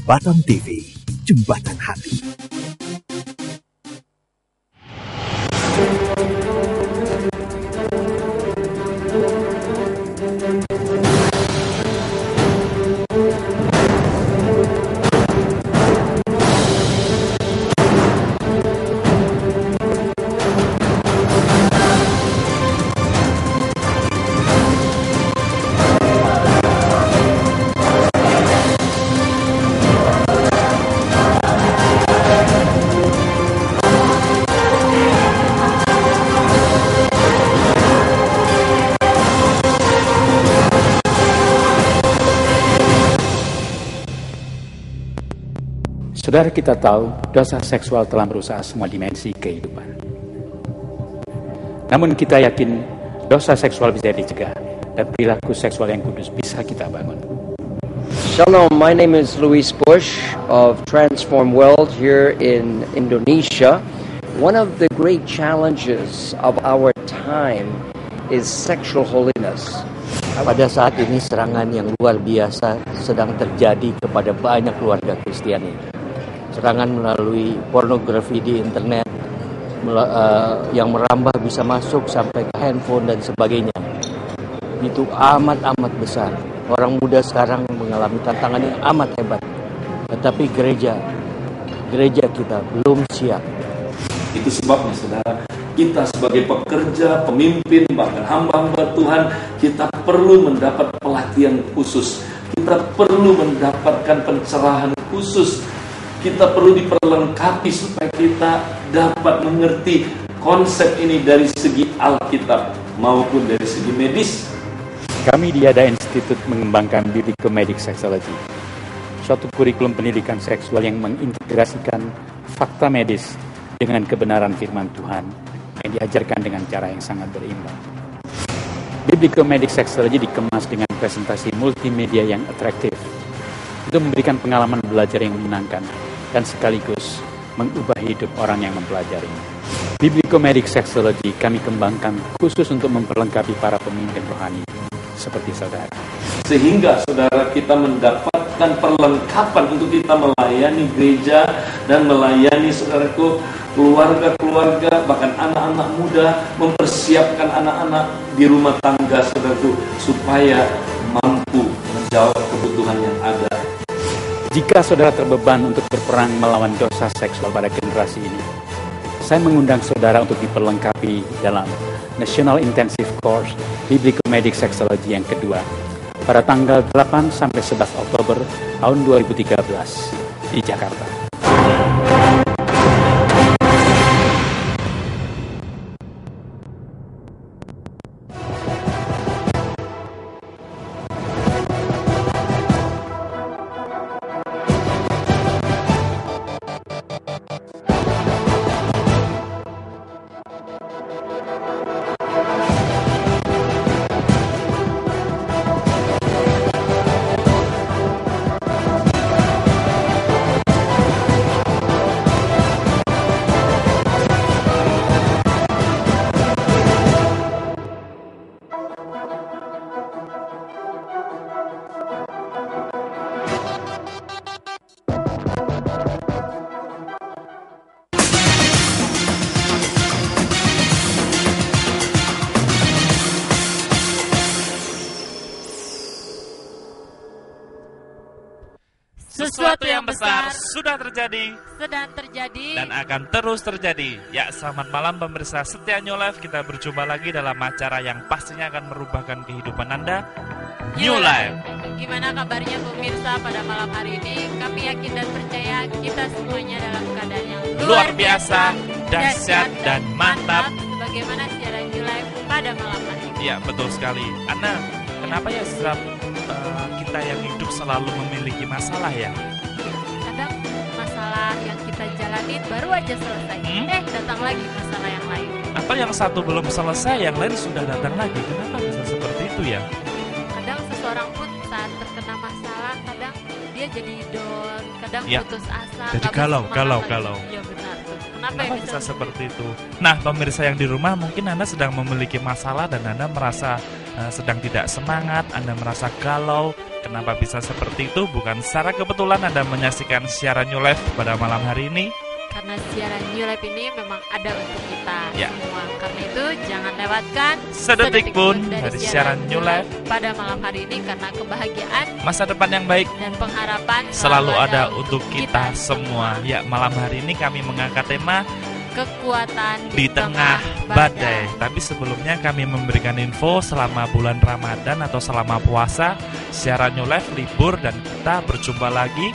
Jembatan TV, Jembatan Hati. Saudara, kita tahu dosa seksual telah merusak semua dimensi kehidupan. Namun kita yakin dosa seksual bisa dicegah dan perilaku seksual yang kudus bisa kita bangun. Shalom, my name is Luis Bush of Transform World here in Indonesia. One of the great challenges of our time is sexual holiness. Pada saat ini serangan yang luar biasa sedang terjadi kepada banyak keluarga Kristiani. Serangan melalui pornografi di internet yang merambah bisa masuk sampai ke handphone dan sebagainya. Itu amat besar. Orang muda sekarang mengalami tantangan yang amat hebat. Tetapi gereja kita belum siap. Itu sebabnya saudara, kita sebagai pekerja, pemimpin, bahkan hamba-hamba Tuhan, kita perlu mendapat pelatihan khusus. Kita perlu mendapatkan pencerahan khusus. Kita perlu diperlengkapi supaya kita dapat mengerti konsep ini dari segi Alkitab maupun dari segi medis. Kami di Yada Institute mengembangkan Biblico-Medic Sexology, suatu kurikulum pendidikan seksual yang mengintegrasikan fakta medis dengan kebenaran firman Tuhan yang diajarkan dengan cara yang sangat berimbang. Biblico-Medic Sexology dikemas dengan presentasi multimedia yang atraktif. Itu memberikan pengalaman belajar yang menyenangkan dan sekaligus mengubah hidup orang yang mempelajarinya. Biblico-Medic Sexology kami kembangkan khusus untuk memperlengkapi para pemimpin rohani seperti saudara. Sehingga saudara kita mendapatkan perlengkapan untuk kita melayani gereja dan melayani saudaraku keluarga-keluarga, bahkan anak-anak muda, mempersiapkan anak-anak di rumah tangga saudaraku supaya mampu menjawab kebutuhan yang ada. Jika saudara terbeban untuk berperang melawan dosa seksual pada generasi ini, saya mengundang saudara untuk diperlengkapi dalam National Intensive Course Biblico-Medic Sexology yang kedua pada tanggal 8 sampai 11 Oktober tahun 2013 di Jakarta. Sesuatu yang besar sudah terjadi, sedang terjadi, dan akan terus terjadi. Ya, selamat malam pemirsa setia New Life. Kita berjumpa lagi dalam acara yang pastinya akan merubahkan kehidupan Anda, New Life. Gimana kabarnya pemirsa pada malam hari ini? Kami yakin dan percaya kita semuanya dalam keadaan yang luar biasa, dahsyat dan mantap. Sebagaimana siaran New Life pada malam hari ini. Ya, betul sekali. Anda, kenapa ya setiap kita yang hidup selalu memiliki masalah ya? Kadang masalah yang kita jalanin baru aja selesai, datang lagi masalah yang lain. Atau yang satu belum selesai, yang lain sudah datang lagi. Kenapa bisa seperti itu ya? Kadang seseorang pun saat terkena masalah, kadang dia jadi down, kadang putus asa. Jadi galau. Ya benar. Kenapa bisa seperti itu? Nah, pemirsa yang di rumah, mungkin Anda sedang memiliki masalah dan Anda merasa sedang tidak semangat, Anda merasa galau. Kenapa bisa seperti itu? Bukan secara kebetulan Anda menyaksikan siaran New Life pada malam hari ini. Karena siaran New Life ini memang ada untuk kita Ya. semua. Karena itu jangan lewatkan Sedetik pun dari siaran New Life pada malam hari ini, karena kebahagiaan masa depan yang baik dan pengharapan selalu ada untuk kita semua. Ya, malam hari ini kami mengangkat tema kekuatan di tengah badai. Tapi sebelumnya kami memberikan info selama bulan Ramadan atau selama puasa, siaran New Life libur dan kita berjumpa lagi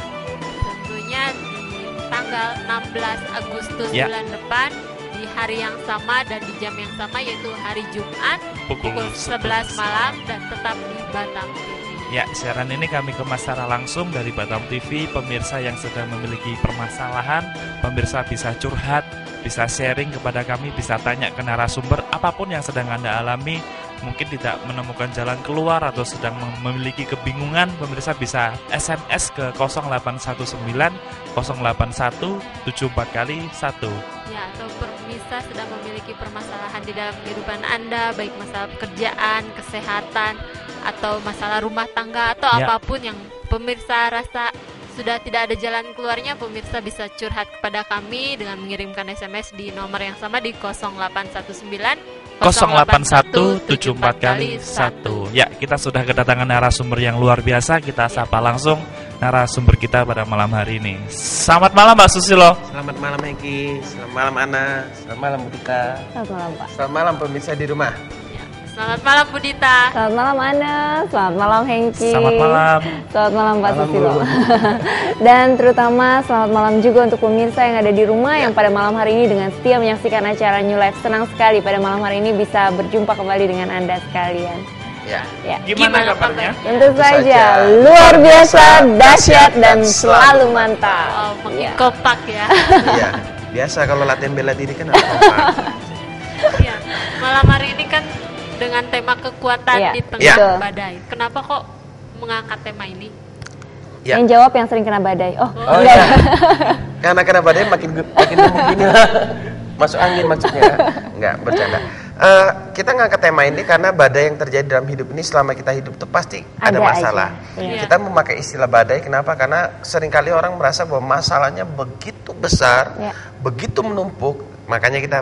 Tentunya di tanggal 16 Agustus Ya. bulan depan, di hari yang sama dan di jam yang sama, yaitu hari Jumat pukul pukul 11 malam, dan tetap di Batam TV. Ya, siaran ini kami kemas secara langsung dari Batam TV. Pemirsa yang sedang memiliki permasalahan, pemirsa bisa curhat, bisa sharing kepada kami, bisa tanya ke narasumber apapun yang sedang Anda alami. Mungkin tidak menemukan jalan keluar atau sedang memiliki kebingungan, pemirsa bisa SMS ke 0819 081 74 kali 1. Ya, atau pemirsa sedang memiliki permasalahan di dalam kehidupan Anda, baik masalah pekerjaan, kesehatan, atau masalah rumah tangga, atau Ya. apapun yang pemirsa rasa sudah tidak ada jalan keluarnya, pemirsa bisa curhat kepada kami dengan mengirimkan SMS di nomor yang sama di 0819 081 74 kali 1. Ya, kita sudah kedatangan narasumber yang luar biasa. Kita sapa langsung narasumber kita pada malam hari ini. Selamat malam Mbak Susilo. Selamat malam Hengki, selamat malam Ana, selamat malam Budita. Selamat malam Pak. Selamat malam pemirsa di rumah. Selamat malam Budita. Selamat malam Ana, selamat malam Hengki. Selamat malam. Selamat malam Pak Malam, Susilo. Bu. Dan terutama selamat malam juga untuk pemirsa yang ada di rumah yang pada malam hari ini dengan setia menyaksikan acara New Life. Senang sekali pada malam hari ini bisa berjumpa kembali dengan Anda sekalian. Ya. Ya. Gimana kabarnya? Tentu saja. saja luar biasa, dahsyat dan selalu mantap. Oh, makin Ya. kompak ya. Iya. Biasa kalau latihan bela diri kan harus kompak. Ya, malam hari ini kan dengan tema kekuatan Ya, di tengah betul. badai. Kenapa kok mengangkat tema ini? Ya. Yang jawab yang sering kena badai. Oh, Oh enggak. iya. Karena kena badai makin begini. Masuk angin maksudnya. Enggak, bercanda. Kita ngangkat tema ini karena badai yang terjadi dalam hidup ini selama kita hidup itu pasti ada masalah. aja. Iya. Kita memakai istilah badai, kenapa? Karena seringkali orang merasa bahwa masalahnya begitu besar, Ya. begitu menumpuk, makanya kita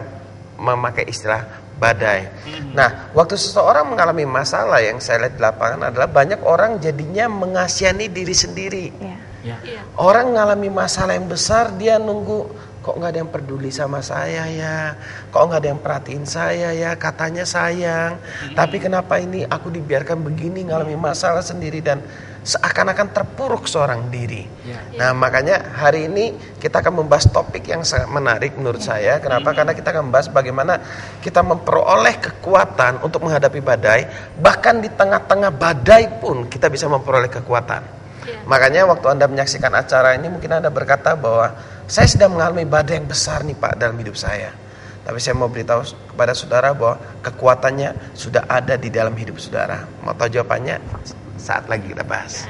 memakai istilah badai. Nah, waktu seseorang mengalami masalah, yang saya lihat di lapangan adalah banyak orang jadinya mengasihani diri sendiri. Ya. Iya. Orang mengalami masalah yang besar, dia nunggu, kok nggak ada yang peduli sama saya ya, kok nggak ada yang perhatiin saya ya, katanya sayang, tapi kenapa ini aku dibiarkan begini, ngalami masalah sendiri dan seakan-akan terpuruk seorang diri. Nah, makanya hari ini kita akan membahas topik yang sangat menarik menurut saya. Kenapa? Karena kita akan membahas bagaimana kita memperoleh kekuatan untuk menghadapi badai, bahkan di tengah-tengah badai pun kita bisa memperoleh kekuatan. Makanya waktu Anda menyaksikan acara ini mungkin Anda berkata bahwa saya sedang mengalami badai yang besar nih Pak dalam hidup saya. Tapi saya mau beritahu kepada saudara bahwa kekuatannya sudah ada di dalam hidup saudara. Mau tahu jawabannya? Saat lagi kita bahas.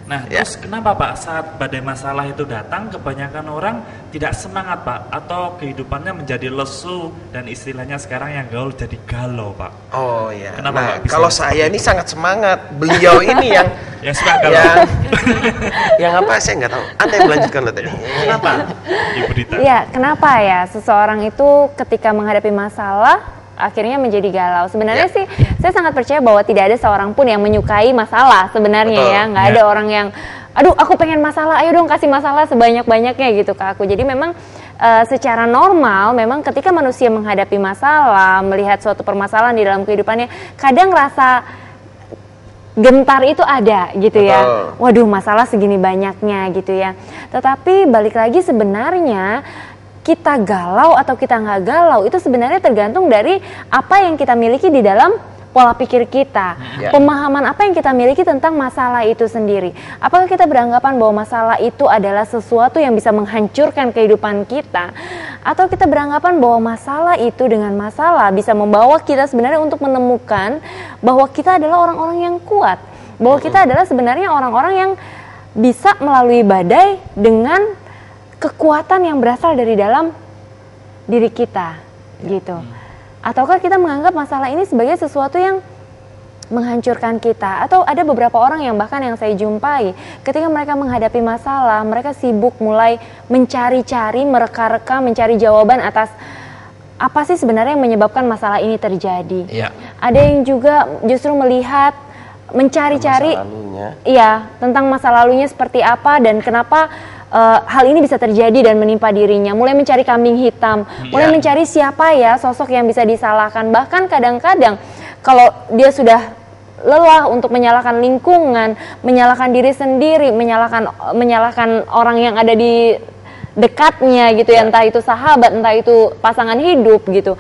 Nah, Ya. terus kenapa Pak saat badai masalah itu datang kebanyakan orang tidak semangat Pak, atau kehidupannya menjadi lesu dan istilahnya sekarang yang gaul jadi galau Pak? Oh ya. Kenapa, Nah, Pak, bisa kalau seperti saya ini sangat semangat. Beliau ini yang Yang suka galau. yang apa saya nggak tahu. Anda yang melanjutkan loh tadi. Kenapa? Ibu Dita. Iya, kenapa ya seseorang itu ketika menghadapi masalah akhirnya menjadi galau? Sebenarnya Ya. sih saya sangat percaya bahwa tidak ada seorang pun yang menyukai masalah sebenarnya. Betul. Ya, nggak Ya. ada orang yang aduh aku pengen masalah, ayo dong kasih masalah sebanyak-banyaknya gitu ke aku. Jadi memang secara normal memang ketika manusia menghadapi masalah, melihat suatu permasalahan di dalam kehidupannya, kadang rasa gentar itu ada gitu ya. Betul. Waduh, masalah segini banyaknya gitu ya. Tetapi balik lagi sebenarnya kita galau atau kita nggak galau itu sebenarnya tergantung dari apa yang kita miliki di dalam pola pikir kita, Ya. pemahaman apa yang kita miliki tentang masalah itu sendiri. Apakah kita beranggapan bahwa masalah itu adalah sesuatu yang bisa menghancurkan kehidupan kita, atau kita beranggapan bahwa masalah itu dengan masalah bisa membawa kita sebenarnya untuk menemukan bahwa kita adalah orang-orang yang kuat, bahwa kita adalah sebenarnya orang-orang yang bisa melalui badai dengan kekuatan yang berasal dari dalam diri kita, gitu. Ataukah kita menganggap masalah ini sebagai sesuatu yang menghancurkan kita. Atau ada beberapa orang yang bahkan yang saya jumpai, ketika mereka menghadapi masalah, mereka sibuk mulai mencari-cari, mereka-reka, mencari jawaban atas apa sih sebenarnya yang menyebabkan masalah ini terjadi. Ada yang juga justru melihat, mencari-cari tentang masa lalunya seperti apa dan kenapa hal ini bisa terjadi dan menimpa dirinya. Mulai mencari kambing hitam, mulai mencari siapa ya sosok yang bisa disalahkan. Bahkan kadang-kadang kalau dia sudah lelah untuk menyalahkan lingkungan, menyalahkan diri sendiri, menyalahkan orang yang ada di dekatnya gitu ya, entah itu sahabat, entah itu pasangan hidup gitu.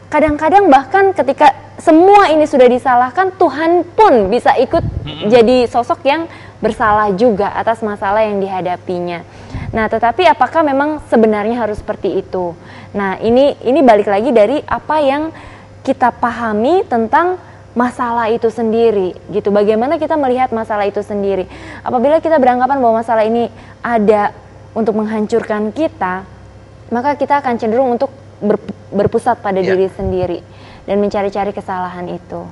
Kadang-kadang bahkan ketika semua ini sudah disalahkan, Tuhan pun bisa ikut jadi sosok yang bersalah juga atas masalah yang dihadapinya. Nah, tetapi apakah memang sebenarnya harus seperti itu? Nah, ini balik lagi dari apa yang kita pahami tentang masalah itu sendiri gitu. Bagaimana kita melihat masalah itu sendiri? Apabila kita beranggapan bahwa masalah ini ada untuk menghancurkan kita, maka kita akan cenderung untuk berpusat pada diri sendiri dan mencari-cari kesalahan itu.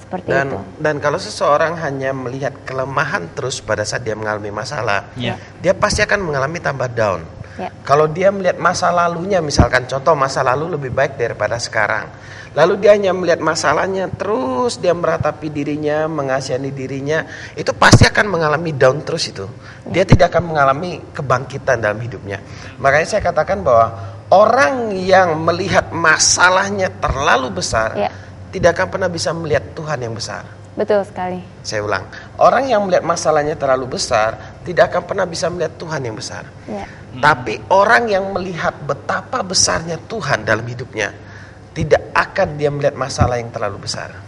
Seperti itu. Dan kalau seseorang hanya melihat kelemahan terus pada saat dia mengalami masalah, dia pasti akan mengalami tambah down. Kalau dia melihat masa lalunya, misalkan contoh masa lalu lebih baik daripada sekarang, lalu dia hanya melihat masalahnya terus, dia meratapi dirinya, mengasihani dirinya, itu pasti akan mengalami down terus itu. Dia tidak akan mengalami kebangkitan dalam hidupnya. Makanya saya katakan bahwa orang yang melihat masalahnya terlalu besar, tidak akan pernah bisa melihat Tuhan yang besar. Betul sekali. Saya ulang, orang yang melihat masalahnya terlalu besar tidak akan pernah bisa melihat Tuhan yang besar. Tapi orang yang melihat betapa besarnya Tuhan dalam hidupnya, tidak akan dia melihat masalah yang terlalu besar.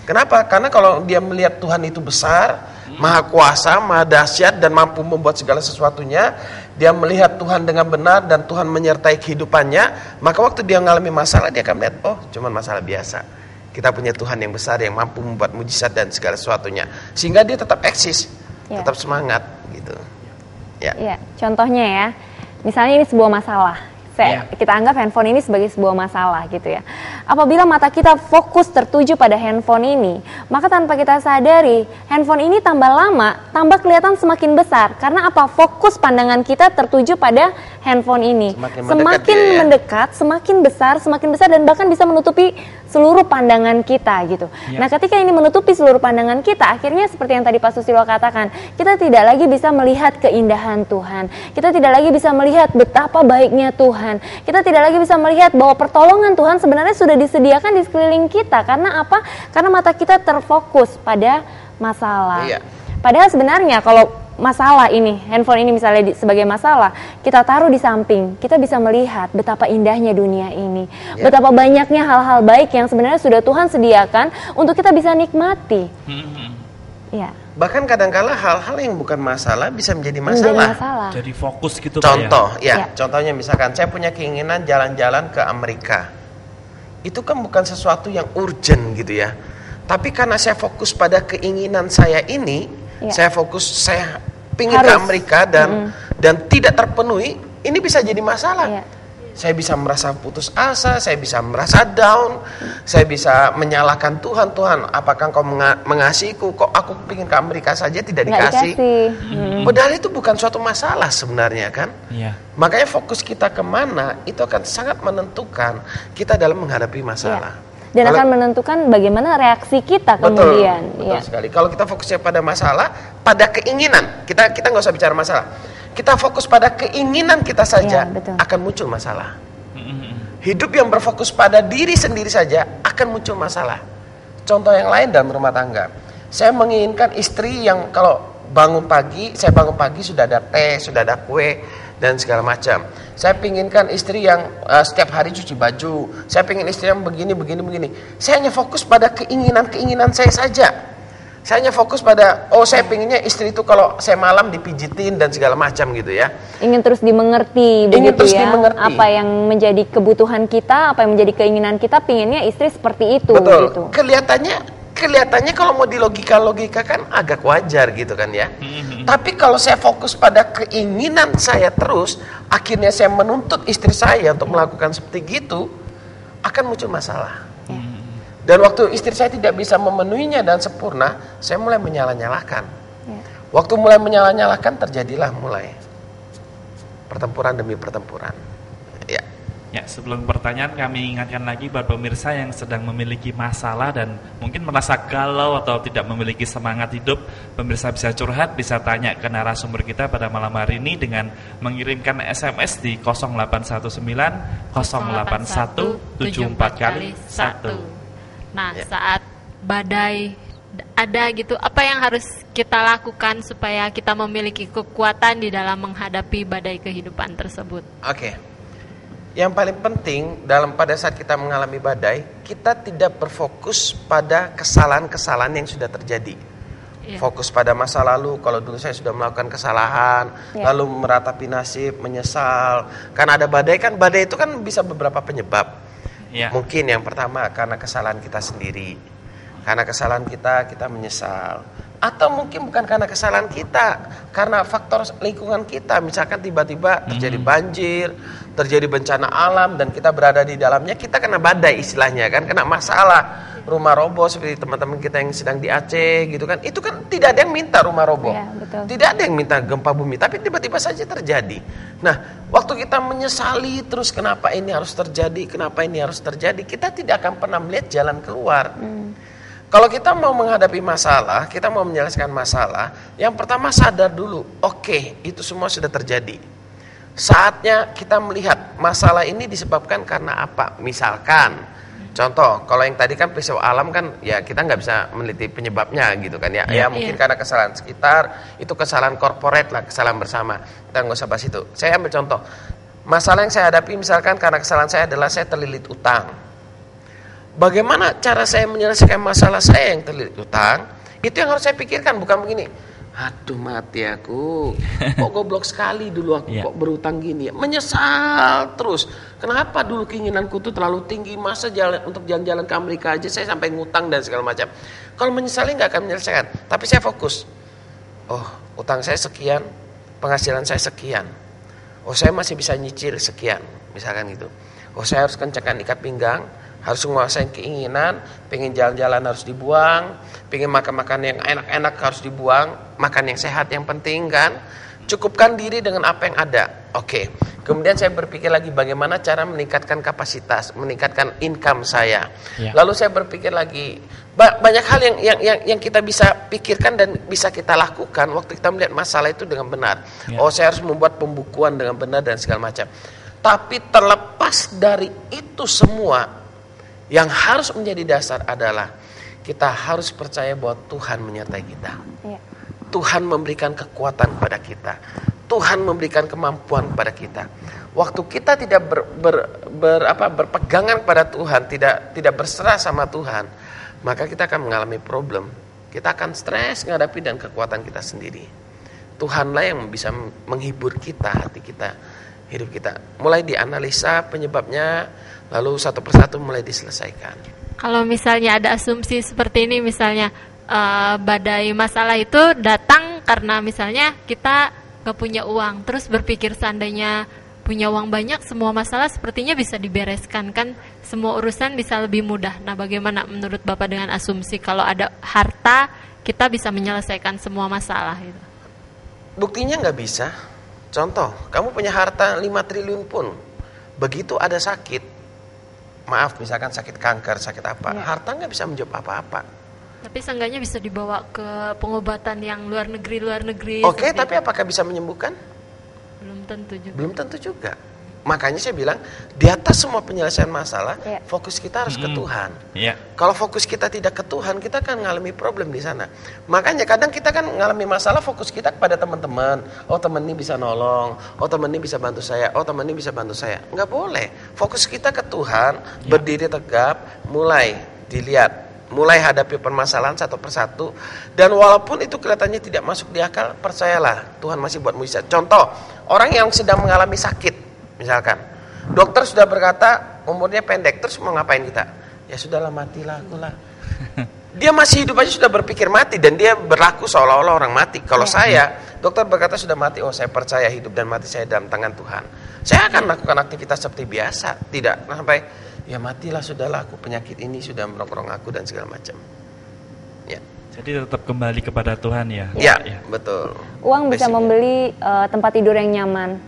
Kenapa? Karena kalau dia melihat Tuhan itu besar, maha kuasa, maha dahsyat, dan mampu membuat segala sesuatunya, dia melihat Tuhan dengan benar dan Tuhan menyertai kehidupannya, maka waktu dia mengalami masalah, dia akan melihat, oh cuma masalah biasa. Kita punya Tuhan yang besar yang mampu membuat mujizat dan segala sesuatunya, sehingga dia tetap eksis, tetap semangat gitu. Contohnya ya, misalnya ini sebuah masalah. Kita anggap handphone ini sebagai sebuah masalah gitu ya. Apabila mata kita fokus tertuju pada handphone ini, maka tanpa kita sadari, handphone ini tambah lama, tambah kelihatan semakin besar. Karena apa? Fokus pandangan kita tertuju pada handphone ini. Semakin mendekat, semakin besar, dan bahkan bisa menutupi seluruh pandangan kita gitu. Nah, ketika ini menutupi seluruh pandangan kita, akhirnya seperti yang tadi Pak Susilo katakan, kita tidak lagi bisa melihat keindahan Tuhan. Kita tidak lagi bisa melihat betapa baiknya Tuhan. Kita tidak lagi bisa melihat bahwa pertolongan Tuhan sebenarnya sudah disediakan di sekeliling kita. Karena apa? Karena mata kita terfokus pada masalah. Padahal sebenarnya kalau masalah ini, handphone ini misalnya sebagai masalah, kita taruh di samping, kita bisa melihat betapa indahnya dunia ini. Betapa banyaknya hal-hal baik yang sebenarnya sudah Tuhan sediakan untuk kita bisa nikmati. Bahkan kadang-kala hal-hal yang bukan masalah bisa menjadi masalah. Jadi fokus gitu. Contoh, contohnya misalkan saya punya keinginan jalan-jalan ke Amerika. Itu kan bukan sesuatu yang urgent gitu ya. Tapi karena saya fokus pada keinginan saya ini, saya pingin ke Amerika dan tidak terpenuhi, ini bisa jadi masalah. Saya bisa merasa putus asa, saya bisa merasa down, saya bisa menyalahkan Tuhan. Tuhan, apakah Engkau mengasihiku? Kok aku ingin ke Amerika saja tidak dikasih? Padahal itu bukan suatu masalah sebenarnya kan? Makanya fokus kita kemana itu akan sangat menentukan kita dalam menghadapi masalah. Dan akan menentukan bagaimana reaksi kita kemudian. Betul sekali. Kalau kita fokusnya pada masalah, pada keinginan, kita nggak usah bicara masalah. Kita fokus pada keinginan kita saja, akan muncul masalah. Hidup yang berfokus pada diri sendiri saja akan muncul masalah. Contoh yang lain dalam rumah tangga. Saya menginginkan istri yang kalau bangun pagi, saya bangun pagi sudah ada teh, sudah ada kue, dan segala macam. Saya pinginkan istri yang setiap hari cuci baju. Saya pingin istri yang begini. Saya hanya fokus pada keinginan saya saja. Saya hanya fokus pada, saya pinginnya istri itu kalau saya malam dipijitin dan segala macam gitu ya. Ingin terus dimengerti, dimengerti. Apa yang menjadi kebutuhan kita, apa yang menjadi keinginan kita, pinginnya istri seperti itu. Betul. Gitu. Kelihatannya kalau mau di logika kan agak wajar gitu kan ya. Tapi kalau saya fokus pada keinginan saya terus, akhirnya saya menuntut istri saya untuk melakukan seperti gitu, akan muncul masalah. Dan waktu istri saya tidak bisa memenuhinya dan sempurna, saya mulai menyalah-nyalahkan. Waktu mulai menyalah-nyalahkan, terjadilah mulai pertempuran demi pertempuran. Ya, sebelum pertanyaan kami ingatkan lagi buat pemirsa yang sedang memiliki masalah dan mungkin merasa galau atau tidak memiliki semangat hidup, pemirsa bisa curhat, bisa tanya ke narasumber kita pada malam hari ini dengan mengirimkan SMS di 0819 081 74 kali 1. Nah, saat badai ada gitu, apa yang harus kita lakukan supaya kita memiliki kekuatan di dalam menghadapi badai kehidupan tersebut? Oke. Yang paling penting pada saat kita mengalami badai, kita tidak berfokus pada kesalahan-kesalahan yang sudah terjadi. Fokus pada masa lalu, kalau dulu saya sudah melakukan kesalahan, lalu meratapi nasib, menyesal. Karena ada badai itu kan bisa beberapa penyebab. Mungkin yang pertama karena kesalahan kita sendiri. Karena kesalahan kita menyesal. Atau mungkin bukan karena kesalahan kita, karena faktor lingkungan kita. Misalkan tiba-tiba terjadi banjir, terjadi bencana alam, dan kita berada di dalamnya, kita kena badai istilahnya kan, kena masalah. Rumah roboh seperti teman-teman kita yang sedang di Aceh gitu kan. Itu kan tidak ada yang minta rumah roboh. Tidak ada yang minta gempa bumi, tapi tiba-tiba saja terjadi. Nah, waktu kita menyesali terus kenapa ini harus terjadi, kita tidak akan pernah melihat jalan keluar. Kalau kita mau menghadapi masalah, kita mau menyelesaikan masalah, yang pertama sadar dulu, oke, itu semua sudah terjadi. Saatnya kita melihat masalah ini disebabkan karena apa. Misalkan, contoh, kalau yang tadi kan peristiwa alam kan, ya kita nggak bisa meneliti penyebabnya gitu kan ya. Ya mungkin karena kesalahan sekitar, itu kesalahan korporat lah, kesalahan bersama. Kita nggak usah bahas itu. Saya ambil contoh, masalah yang saya hadapi misalkan karena kesalahan saya adalah saya terlilit utang. Bagaimana cara saya menyelesaikan masalah saya yang terlilit utang? Itu yang harus saya pikirkan, bukan begini. Aduh mati aku, kok goblok sekali dulu aku kok berutang gini ya. Menyesal terus. Kenapa dulu keinginanku tuh terlalu tinggi, masa untuk jalan-jalan ke Amerika aja saya sampai ngutang dan segala macam. Kalau menyesali nggak akan menyelesaikan. Tapi saya fokus. Oh, utang saya sekian, penghasilan saya sekian. Oh, saya masih bisa nyicil sekian, misalkan gitu. Oh, saya harus kencangkan ikat pinggang, harus menguasai keinginan, pengen jalan-jalan harus dibuang, pengen makan-makan yang enak-enak harus dibuang, makan yang sehat yang penting kan. Cukupkan diri dengan apa yang ada. Oke. Kemudian saya berpikir lagi bagaimana cara meningkatkan kapasitas, meningkatkan income saya. Lalu saya berpikir lagi banyak hal yang kita bisa pikirkan dan bisa kita lakukan waktu kita melihat masalah itu dengan benar. Oh, saya harus membuat pembukuan dengan benar dan segala macam. Tapi terlepas dari itu semua, yang harus menjadi dasar adalah kita harus percaya bahwa Tuhan menyertai kita. Tuhan memberikan kekuatan kepada kita. Tuhan memberikan kemampuan kepada kita. Waktu kita tidak berpegangan pada Tuhan, tidak berserah sama Tuhan, maka kita akan mengalami problem. Kita akan stres menghadapi dan kekuatan kita sendiri. Tuhanlah yang bisa menghibur kita, hati kita, hidup kita. Mulai dianalisa penyebabnya, lalu satu persatu mulai diselesaikan. Kalau misalnya ada asumsi seperti ini, misalnya badai masalah itu datang karena misalnya kita gak punya uang, terus berpikir seandainya punya uang banyak, semua masalah sepertinya bisa dibereskan kan, semua urusan bisa lebih mudah. Nah, bagaimana menurut Bapak dengan asumsi kalau ada harta kita bisa menyelesaikan semua masalah itu? Buktinya gak bisa. Contoh, kamu punya harta 5 triliun pun, begitu ada sakit, maaf misalkan sakit kanker, sakit apa, harta gak bisa menjawab apa-apa. Tapi seenggaknya bisa dibawa ke pengobatan yang luar negeri. Oke, tapi apakah bisa menyembuhkan? Belum tentu juga. Belum tentu juga. Makanya saya bilang, di atas semua penyelesaian masalah, fokus kita harus ke Tuhan. Kalau fokus kita tidak ke Tuhan, kita akan mengalami problem di sana. Makanya kadang kita kan mengalami masalah, fokus kita kepada teman-teman. Oh, teman ini bisa nolong. Oh, teman ini bisa bantu saya. Oh, teman ini bisa bantu saya. Enggak boleh. Fokus kita ke Tuhan, berdiri tegap, mulai dilihat. Mulai hadapi permasalahan satu persatu. Dan walaupun itu kelihatannya tidak masuk di akal, percayalah Tuhan masih buat mujizat. Contoh, orang yang sedang mengalami sakit, misalkan dokter sudah berkata umurnya pendek, terus mau ngapain kita? Ya sudahlah, matilah akulah. Dia masih hidup aja sudah berpikir mati, dan dia berlaku seolah-olah orang mati. Kalau saya, dokter berkata sudah mati, oh saya percaya hidup dan mati saya dalam tangan Tuhan. Saya akan melakukan aktivitas seperti biasa, tidak sampai ya matilah sudahlah, aku penyakit ini sudah merongrong aku dan segala macam. Ya. Jadi tetap kembali kepada Tuhan ya. Ya, betul. Uang bisa membeli tempat tidur yang nyaman,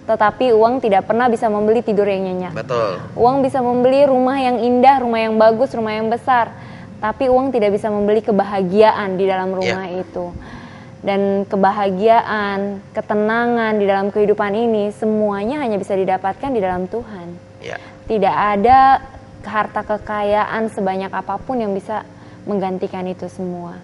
tetapi uang tidak pernah bisa membeli tidur yang nyenyak. Betul. Uang bisa membeli rumah yang indah, rumah yang bagus, rumah yang besar, tapi uang tidak bisa membeli kebahagiaan di dalam rumah itu. Dan kebahagiaan, ketenangan di dalam kehidupan ini semuanya hanya bisa didapatkan di dalam Tuhan. Ya. Tidak ada harta kekayaan sebanyak apapun yang bisa menggantikan itu semua.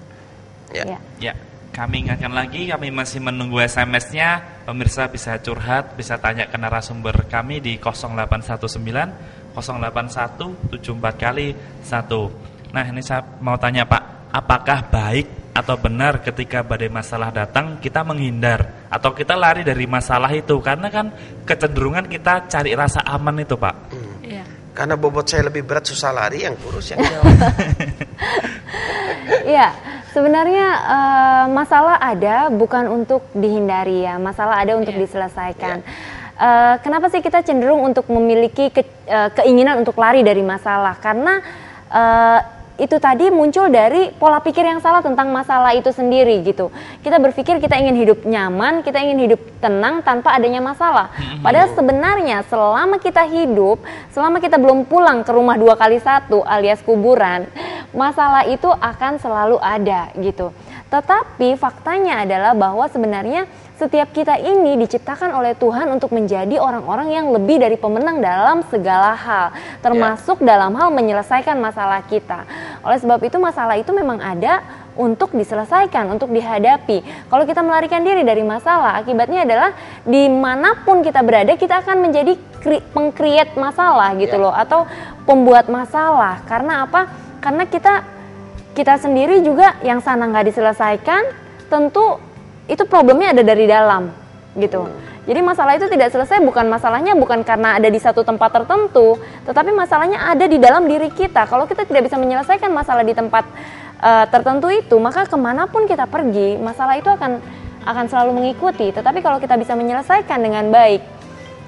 Ya, kami ingatkan lagi, kami masih menunggu SMS-nya. Pemirsa bisa curhat, bisa tanya ke narasumber kami di 0819 081 74 kali 1. Nah, ini saya mau tanya Pak, apakah baik atau benar ketika badai masalah datang kita menghindar atau kita lari dari masalah itu? Karena kan kecenderungan kita cari rasa aman itu Pak. Karena bobot saya lebih berat, susah lari, yang kurus yang jauh. Iya, sebenarnya masalah ada bukan untuk dihindari ya, masalah ada untuk diselesaikan. Kenapa sih kita cenderung untuk memiliki keinginan untuk lari dari masalah? Karena itu tadi muncul dari pola pikir yang salah tentang masalah itu sendiri gitu. Kita berpikir kita ingin hidup nyaman, kita ingin hidup tenang tanpa adanya masalah. Padahal sebenarnya selama kita hidup, selama kita belum pulang ke rumah 2x1 alias kuburan, masalah itu akan selalu ada gitu. Tetapi faktanya adalah bahwa sebenarnya setiap kita ini diciptakan oleh Tuhan untuk menjadi orang-orang yang lebih dari pemenang dalam segala hal, termasuk dalam hal menyelesaikan masalah kita. Oleh sebab itu masalah itu memang ada untuk diselesaikan, untuk dihadapi. Kalau kita melarikan diri dari masalah, akibatnya adalah dimanapun kita berada, kita akan menjadi peng-create masalah gitu loh, atau pembuat masalah. Karena apa? Karena kita sendiri juga yang sana nggak diselesaikan, tentu itu problemnya ada dari dalam gitu. Jadi masalah itu tidak selesai, masalahnya bukan karena ada di satu tempat tertentu, tetapi masalahnya ada di dalam diri kita. Kalau kita tidak bisa menyelesaikan masalah di tempat tertentu itu, maka kemanapun kita pergi, masalah itu akan selalu mengikuti. Tetapi kalau kita bisa menyelesaikan dengan baik,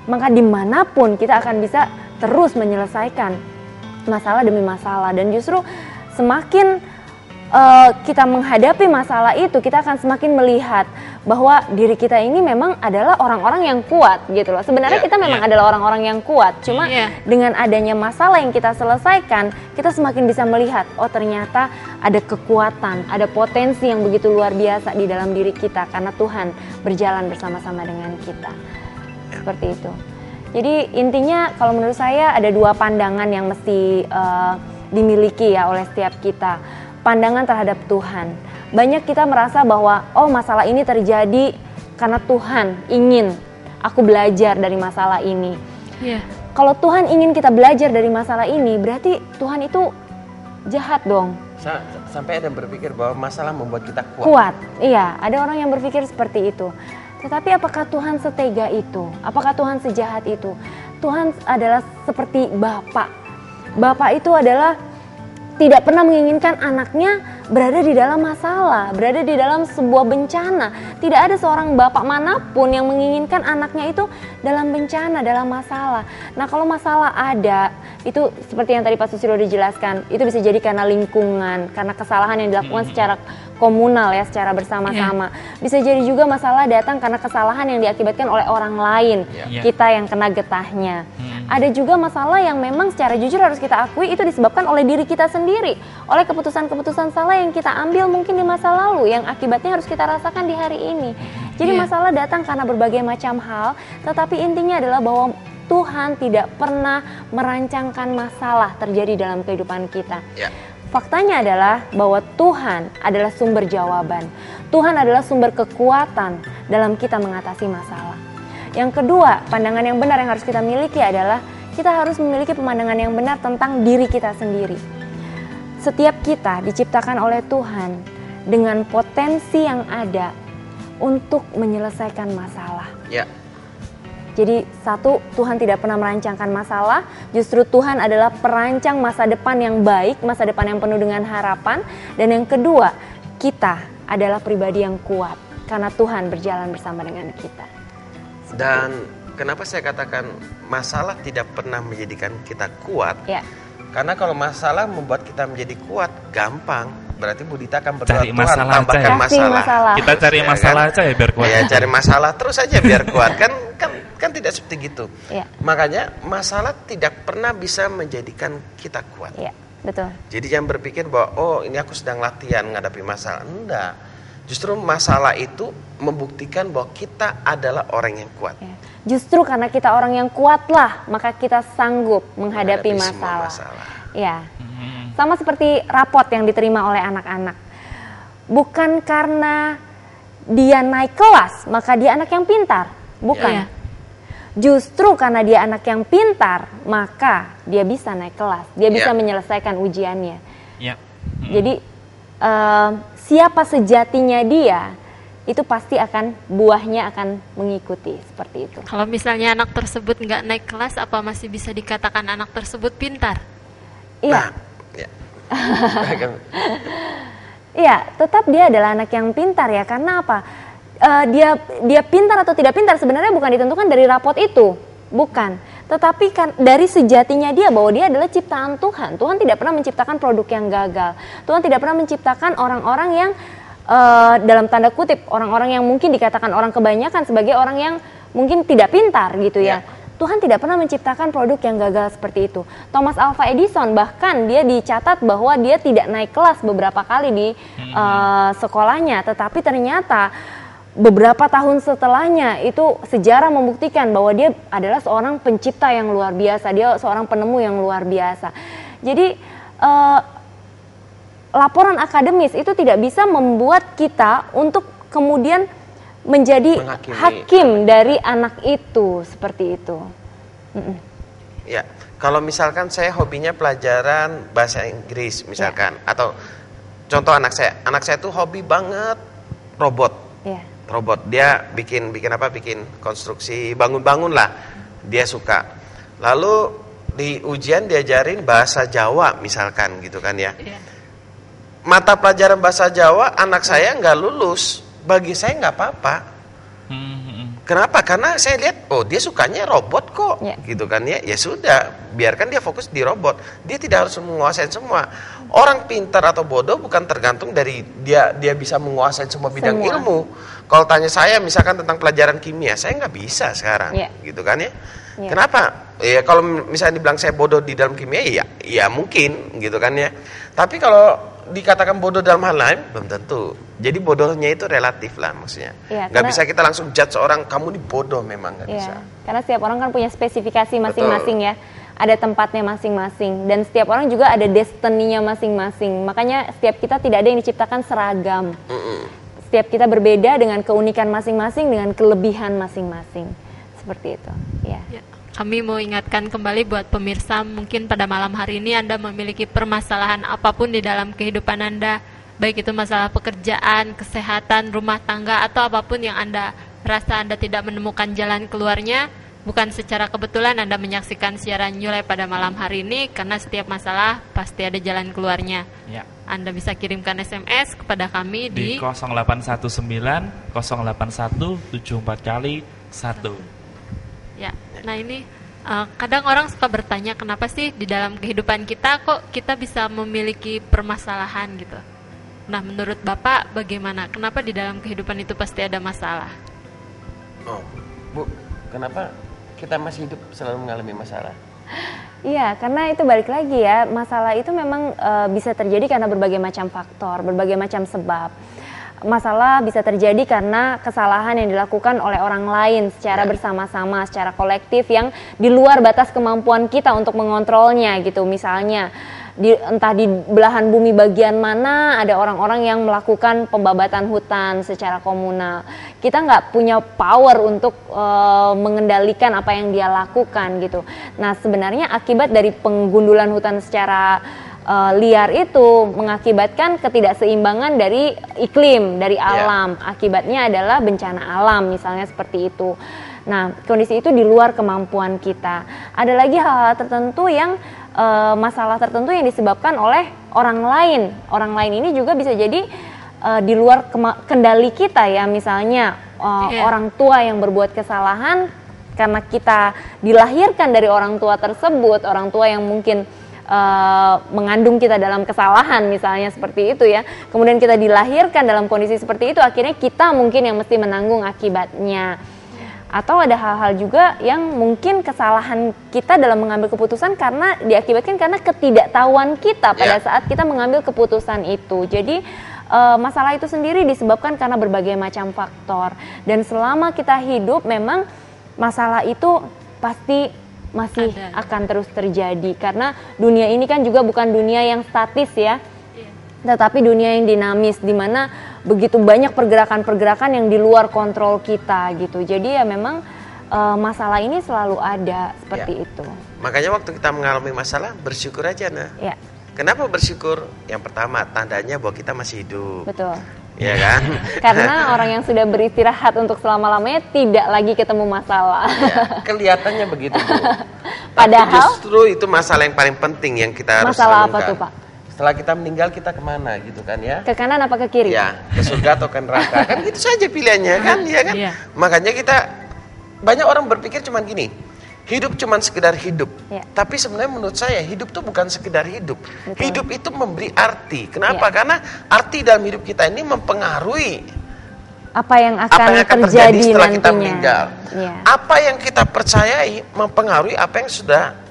maka dimanapun kita akan bisa terus menyelesaikan masalah demi masalah. Dan justru semakin kita menghadapi masalah itu, kita akan semakin melihat bahwa diri kita ini memang adalah orang-orang yang kuat gitu loh. Sebenarnya kita memang adalah orang-orang yang kuat, cuma dengan adanya masalah yang kita selesaikan, kita semakin bisa melihat, oh ternyata ada kekuatan, ada potensi yang begitu luar biasa di dalam diri kita karena Tuhan berjalan bersama-sama dengan kita. Seperti itu. Jadi intinya kalau menurut saya ada dua pandangan yang mesti dimiliki ya oleh setiap kita. Pandangan terhadap Tuhan. Banyak kita merasa bahwa oh masalah ini terjadi karena Tuhan ingin aku belajar dari masalah ini. Kalau Tuhan ingin kita belajar dari masalah ini, berarti Tuhan itu jahat dong. Sampai ada berpikir bahwa masalah membuat kita kuat. Kuat, iya. Ada orang yang berpikir seperti itu. Tetapi apakah Tuhan setega itu? Apakah Tuhan sejahat itu? Tuhan adalah seperti Bapak. Bapak itu adalah tidak pernah menginginkan anaknya berada di dalam masalah, berada di dalam sebuah bencana. Tidak ada seorang bapak manapun yang menginginkan anaknya itu dalam bencana, dalam masalah. Nah kalau masalah ada, itu seperti yang tadi Pak Susilo dijelaskan, itu bisa jadi karena lingkungan, karena kesalahan yang dilakukan secara komunal ya, secara bersama-sama. Bisa jadi juga masalah datang karena kesalahan yang diakibatkan oleh orang lain, kita yang kena getahnya. Ada juga masalah yang memang secara jujur harus kita akui itu disebabkan oleh diri kita sendiri, oleh keputusan-keputusan salah yang kita ambil mungkin di masa lalu, yang akibatnya harus kita rasakan di hari ini. Jadi masalah datang karena berbagai macam hal, tetapi intinya adalah bahwa Tuhan tidak pernah merancangkan masalah terjadi dalam kehidupan kita. Faktanya adalah bahwa Tuhan adalah sumber jawaban. Tuhan adalah sumber kekuatan dalam kita mengatasi masalah. Yang kedua, pandangan yang benar yang harus kita miliki adalah kita harus memiliki pemandangan yang benar tentang diri kita sendiri. Setiap kita diciptakan oleh Tuhan dengan potensi yang ada untuk menyelesaikan masalah. Jadi satu, Tuhan tidak pernah merancangkan masalah, justru Tuhan adalah perancang masa depan yang baik, masa depan yang penuh dengan harapan. Dan yang kedua, kita adalah pribadi yang kuat karena Tuhan berjalan bersama dengan kita. Dan kenapa saya katakan masalah tidak pernah menjadikan kita kuat? Ya. Karena kalau masalah membuat kita menjadi kuat, gampang. Berarti Budita akan berdoa, Cari Tuhan masalah tambahkan aja ya. masalah. Kita cari Ya masalah kan? aja ya biar kuat. Ya, cari masalah terus aja biar kuat. Kan tidak seperti gitu. Ya. Makanya masalah tidak pernah bisa menjadikan kita kuat. Ya, betul. Jadi jangan berpikir bahwa oh ini aku sedang latihan menghadapi masalah. Enggak. Justru masalah itu membuktikan bahwa kita adalah orang yang kuat. Ya. Justru karena kita orang yang kuatlah, maka kita sanggup menghadapi semua masalah. masalah. Ya. Sama seperti rapot yang diterima oleh anak-anak. Bukan karena dia naik kelas, maka dia anak yang pintar. Bukan. Iya. Justru karena dia anak yang pintar, maka dia bisa naik kelas. Dia bisa Ya. menyelesaikan ujiannya. Ya. Jadi siapa sejatinya dia, itu pasti akan buahnya akan mengikuti seperti itu. Kalau misalnya anak tersebut nggak naik kelas, apa masih bisa dikatakan anak tersebut pintar? Iya. Ya. Iya, tetap dia adalah anak yang pintar ya. Karena apa? Dia pintar atau tidak pintar sebenarnya bukan ditentukan dari rapot itu, bukan. Tetapi kan dari sejatinya dia bahwa dia adalah ciptaan Tuhan. Tuhan tidak pernah menciptakan produk yang gagal. Tuhan tidak pernah menciptakan orang-orang yang dalam tanda kutip orang-orang yang mungkin dikatakan orang kebanyakan sebagai orang yang mungkin tidak pintar gitu ya. Tuhan tidak pernah menciptakan produk yang gagal seperti itu. Thomas Alva Edison bahkan dia dicatat bahwa dia tidak naik kelas beberapa kali di sekolahnya, tetapi ternyata beberapa tahun setelahnya itu sejarah membuktikan bahwa dia adalah seorang pencipta yang luar biasa, dia seorang penemu yang luar biasa. Jadi laporan akademis itu tidak bisa membuat kita untuk kemudian menjadi hakim dari anak itu, seperti itu. Ya, kalau misalkan saya hobinya pelajaran bahasa Inggris misalkan, atau contoh anak saya tuh hobi banget robot. Ya. Robot, dia bikin konstruksi bangun-bangun lah, dia suka. Lalu di ujian diajarin bahasa Jawa misalkan gitu kan ya. Mata pelajaran bahasa Jawa anak saya nggak lulus, bagi saya nggak apa-apa. Kenapa? Karena saya lihat, oh dia sukanya robot kok, gitu kan ya. Ya sudah, biarkan dia fokus di robot. Dia tidak harus menguasai semua. Orang pintar atau bodoh bukan tergantung dari dia bisa menguasai semua bidang ilmu. Kalau tanya saya misalkan tentang pelajaran kimia, saya nggak bisa sekarang, gitu kan ya. Kenapa? Ya kalau misalnya dibilang saya bodoh di dalam kimia, ya mungkin, gitu kan ya. Tapi kalau dikatakan bodoh dalam hal lain, belum tentu. Jadi bodohnya itu relatif lah maksudnya. Nggak bisa kita langsung judge orang, kamu ini bodoh, memang nggak bisa. Karena setiap orang kan punya spesifikasi masing-masing ya. Ada tempatnya masing-masing. Dan setiap orang juga ada destiny-nya masing-masing. Makanya setiap kita tidak ada yang diciptakan seragam. Setiap kita berbeda dengan keunikan masing-masing, dengan kelebihan masing-masing. Seperti itu. Ya. Kami mau ingatkan kembali buat pemirsa, mungkin pada malam hari ini Anda memiliki permasalahan apapun di dalam kehidupan Anda, baik itu masalah pekerjaan, kesehatan, rumah tangga, atau apapun yang Anda rasa Anda tidak menemukan jalan keluarnya, bukan secara kebetulan Anda menyaksikan siaran Nyulai pada malam hari ini, karena setiap masalah pasti ada jalan keluarnya. Anda bisa kirimkan SMS kepada kami di 0819 081 74 kali 1. Ya, nah ini kadang orang suka bertanya kenapa sih di dalam kehidupan kita kok kita bisa memiliki permasalahan gitu. Nah, menurut Bapak bagaimana? Kenapa di dalam kehidupan itu pasti ada masalah? Oh, Bu, kenapa kita masih hidup selalu mengalami masalah? Iya, karena itu balik lagi ya, masalah itu memang bisa terjadi karena berbagai macam faktor, berbagai macam sebab. Masalah bisa terjadi karena kesalahan yang dilakukan oleh orang lain secara bersama-sama, secara kolektif yang di luar batas kemampuan kita untuk mengontrolnya gitu. Misalnya entah di belahan bumi bagian mana ada orang-orang yang melakukan pembabatan hutan secara komunal. Kita nggak punya power untuk mengendalikan apa yang dia lakukan gitu. Nah, sebenarnya akibat dari penggundulan hutan secara liar itu mengakibatkan ketidakseimbangan dari iklim, dari alam. Akibatnya adalah bencana alam misalnya seperti itu. Nah, kondisi itu di luar kemampuan kita. Ada lagi hal-hal tertentu yang masalah tertentu yang disebabkan oleh orang lain. Orang lain ini juga bisa jadi di luar kendali kita ya. Misalnya orang tua yang berbuat kesalahan karena kita dilahirkan dari orang tua tersebut, orang tua yang mungkin mengandung kita dalam kesalahan misalnya seperti itu ya, kemudian kita dilahirkan dalam kondisi seperti itu, akhirnya kita mungkin yang mesti menanggung akibatnya. Atau ada hal-hal juga yang mungkin kesalahan kita dalam mengambil keputusan karena diakibatkan karena ketidaktahuan kita pada saat kita mengambil keputusan itu. Jadi masalah itu sendiri disebabkan karena berbagai macam faktor, dan selama kita hidup memang masalah itu pasti masih akan terus terjadi, karena dunia ini kan juga bukan dunia yang statis ya, tetapi dunia yang dinamis, di mana begitu banyak pergerakan-pergerakan yang di luar kontrol kita gitu. Jadi ya memang masalah ini selalu ada seperti itu. Makanya waktu kita mengalami masalah, bersyukur aja nah. Ya. Kenapa bersyukur? Yang pertama, tandanya bahwa kita masih hidup. Betul. Ya kan? Karena orang yang sudah beristirahat untuk selama-lamanya tidak lagi ketemu masalah. Ya, kelihatannya begitu, Bu. Padahal tapi justru itu masalah yang paling penting yang kita harus masalah renungkan. apa tuh, Pak? Setelah kita meninggal, kita kemana gitu kan ya? Ke kanan apa ke kiri? Ya, ke surga atau ke neraka. Kan gitu saja pilihannya kan, ya kan? Iya. Makanya kita, banyak orang berpikir cuman gini, hidup cuman sekedar hidup. Ya. Tapi sebenarnya menurut saya hidup itu bukan sekedar hidup. Betul. Hidup itu memberi arti. Kenapa? Ya. Karena arti dalam hidup kita ini mempengaruhi apa yang akan terjadi setelah nantinya. kita meninggal. Ya. Apa yang kita percayai mempengaruhi apa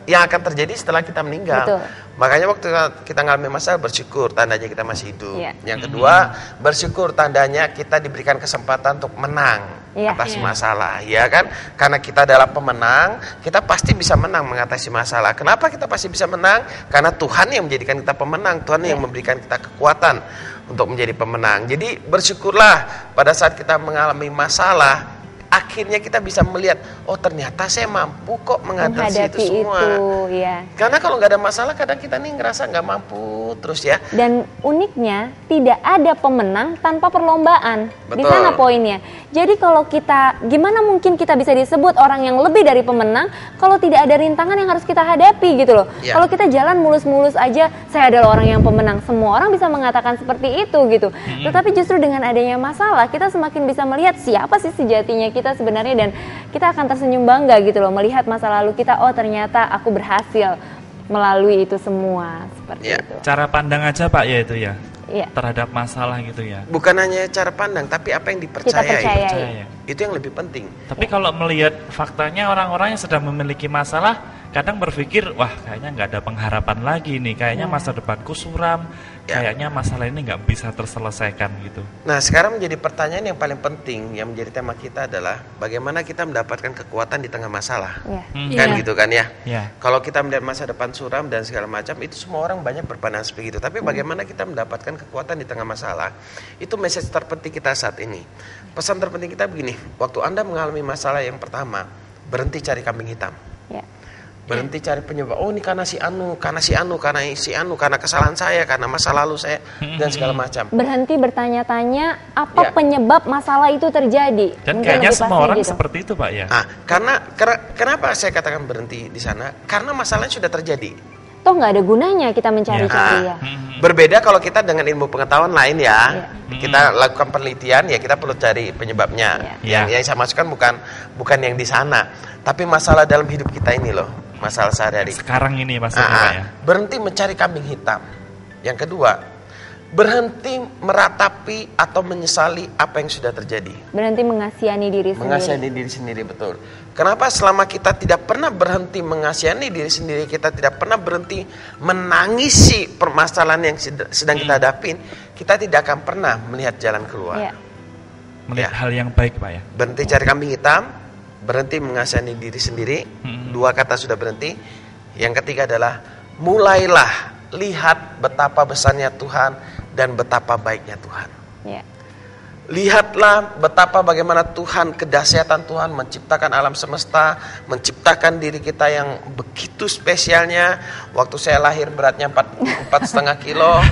yang akan terjadi setelah kita meninggal. Betul. Makanya waktu kita ngalami masalah, bersyukur tandanya kita masih hidup. Ya. Yang kedua, bersyukur tandanya kita diberikan kesempatan untuk menang atas masalah, ya kan? Karena kita adalah pemenang, kita pasti bisa menang mengatasi masalah. Kenapa kita pasti bisa menang? Karena Tuhan yang menjadikan kita pemenang, Tuhan yang memberikan kita kekuatan untuk menjadi pemenang. Jadi bersyukurlah pada saat kita mengalami masalah, akhirnya kita bisa melihat, oh ternyata saya mampu kok menghadapi itu semua. Ya. Karena kalau nggak ada masalah, kadang kita nih ngerasa nggak mampu terus ya. Dan uniknya tidak ada pemenang tanpa perlombaan. Di Betul. sana poinnya. Jadi kalau kita, gimana mungkin kita bisa disebut orang yang lebih dari pemenang kalau tidak ada rintangan yang harus kita hadapi gitu loh. Ya. Kalau kita jalan mulus-mulus aja, saya adalah orang yang pemenang. Semua orang bisa mengatakan seperti itu gitu. Tetapi justru dengan adanya masalah, kita semakin bisa melihat siapa sih sejatinya kita sebenarnya, dan kita akan tersenyum bangga gitu loh melihat masa lalu kita, oh ternyata aku berhasil melalui itu semua seperti itu. Cara pandang aja Pak ya itu ya. Iya. Terhadap masalah gitu ya. Bukan hanya cara pandang, tapi apa yang dipercayai. Kita percayai. Itu yang lebih penting. Tapi kalau melihat faktanya, orang-orang yang sedang memiliki masalah kadang berpikir, wah kayaknya nggak ada pengharapan lagi nih, kayaknya masa depanku suram, kayaknya masalah ini nggak bisa terselesaikan gitu. Nah sekarang menjadi pertanyaan yang paling penting yang menjadi tema kita adalah bagaimana kita mendapatkan kekuatan di tengah masalah. Kan gitu kan ya. Kalau kita melihat masa depan suram dan segala macam, itu semua orang banyak berpandangan seperti itu. Tapi bagaimana kita mendapatkan kekuatan di tengah masalah, itu message terpenting kita saat ini. Pesan terpenting kita begini, waktu Anda mengalami masalah yang pertama, berhenti cari kambing hitam. Berhenti cari penyebab, oh ini karena si anu, karena kesalahan saya, karena masa lalu saya, dan segala macam. Berhenti bertanya-tanya apa penyebab masalah itu terjadi. Dan kayaknya semua orang seperti itu Pak ya. Nah, kenapa saya katakan berhenti di sana? Karena masalahnya sudah terjadi. Toh nggak ada gunanya kita mencari-cari ya. Berbeda kalau kita dengan ilmu pengetahuan lain ya. Kita lakukan penelitian ya, kita perlu cari penyebabnya. Yang saya maksudkan bukan yang di sana, tapi masalah dalam hidup kita ini loh. Masalah sehari-hari. Sekarang ini masalahnya ya. Berhenti mencari kambing hitam. Yang kedua, berhenti meratapi atau menyesali apa yang sudah terjadi. Berhenti mengasihani diri sendiri. Mengasihani diri sendiri, betul. Kenapa selama kita tidak pernah berhenti mengasihani diri sendiri, kita tidak pernah berhenti menangisi permasalahan yang sedang kita hadapin, kita tidak akan pernah melihat jalan keluar. Melihat hal yang baik Pak ya. Berhenti cari kambing hitam, berhenti mengasihani diri sendiri. Dua kata sudah berhenti. Yang ketiga adalah mulailah lihat betapa besarnya Tuhan dan betapa baiknya Tuhan. Lihatlah betapa bagaimana Tuhan, kedahsyatan Tuhan menciptakan alam semesta, menciptakan diri kita yang begitu spesialnya. Waktu saya lahir beratnya 4,5 kilo,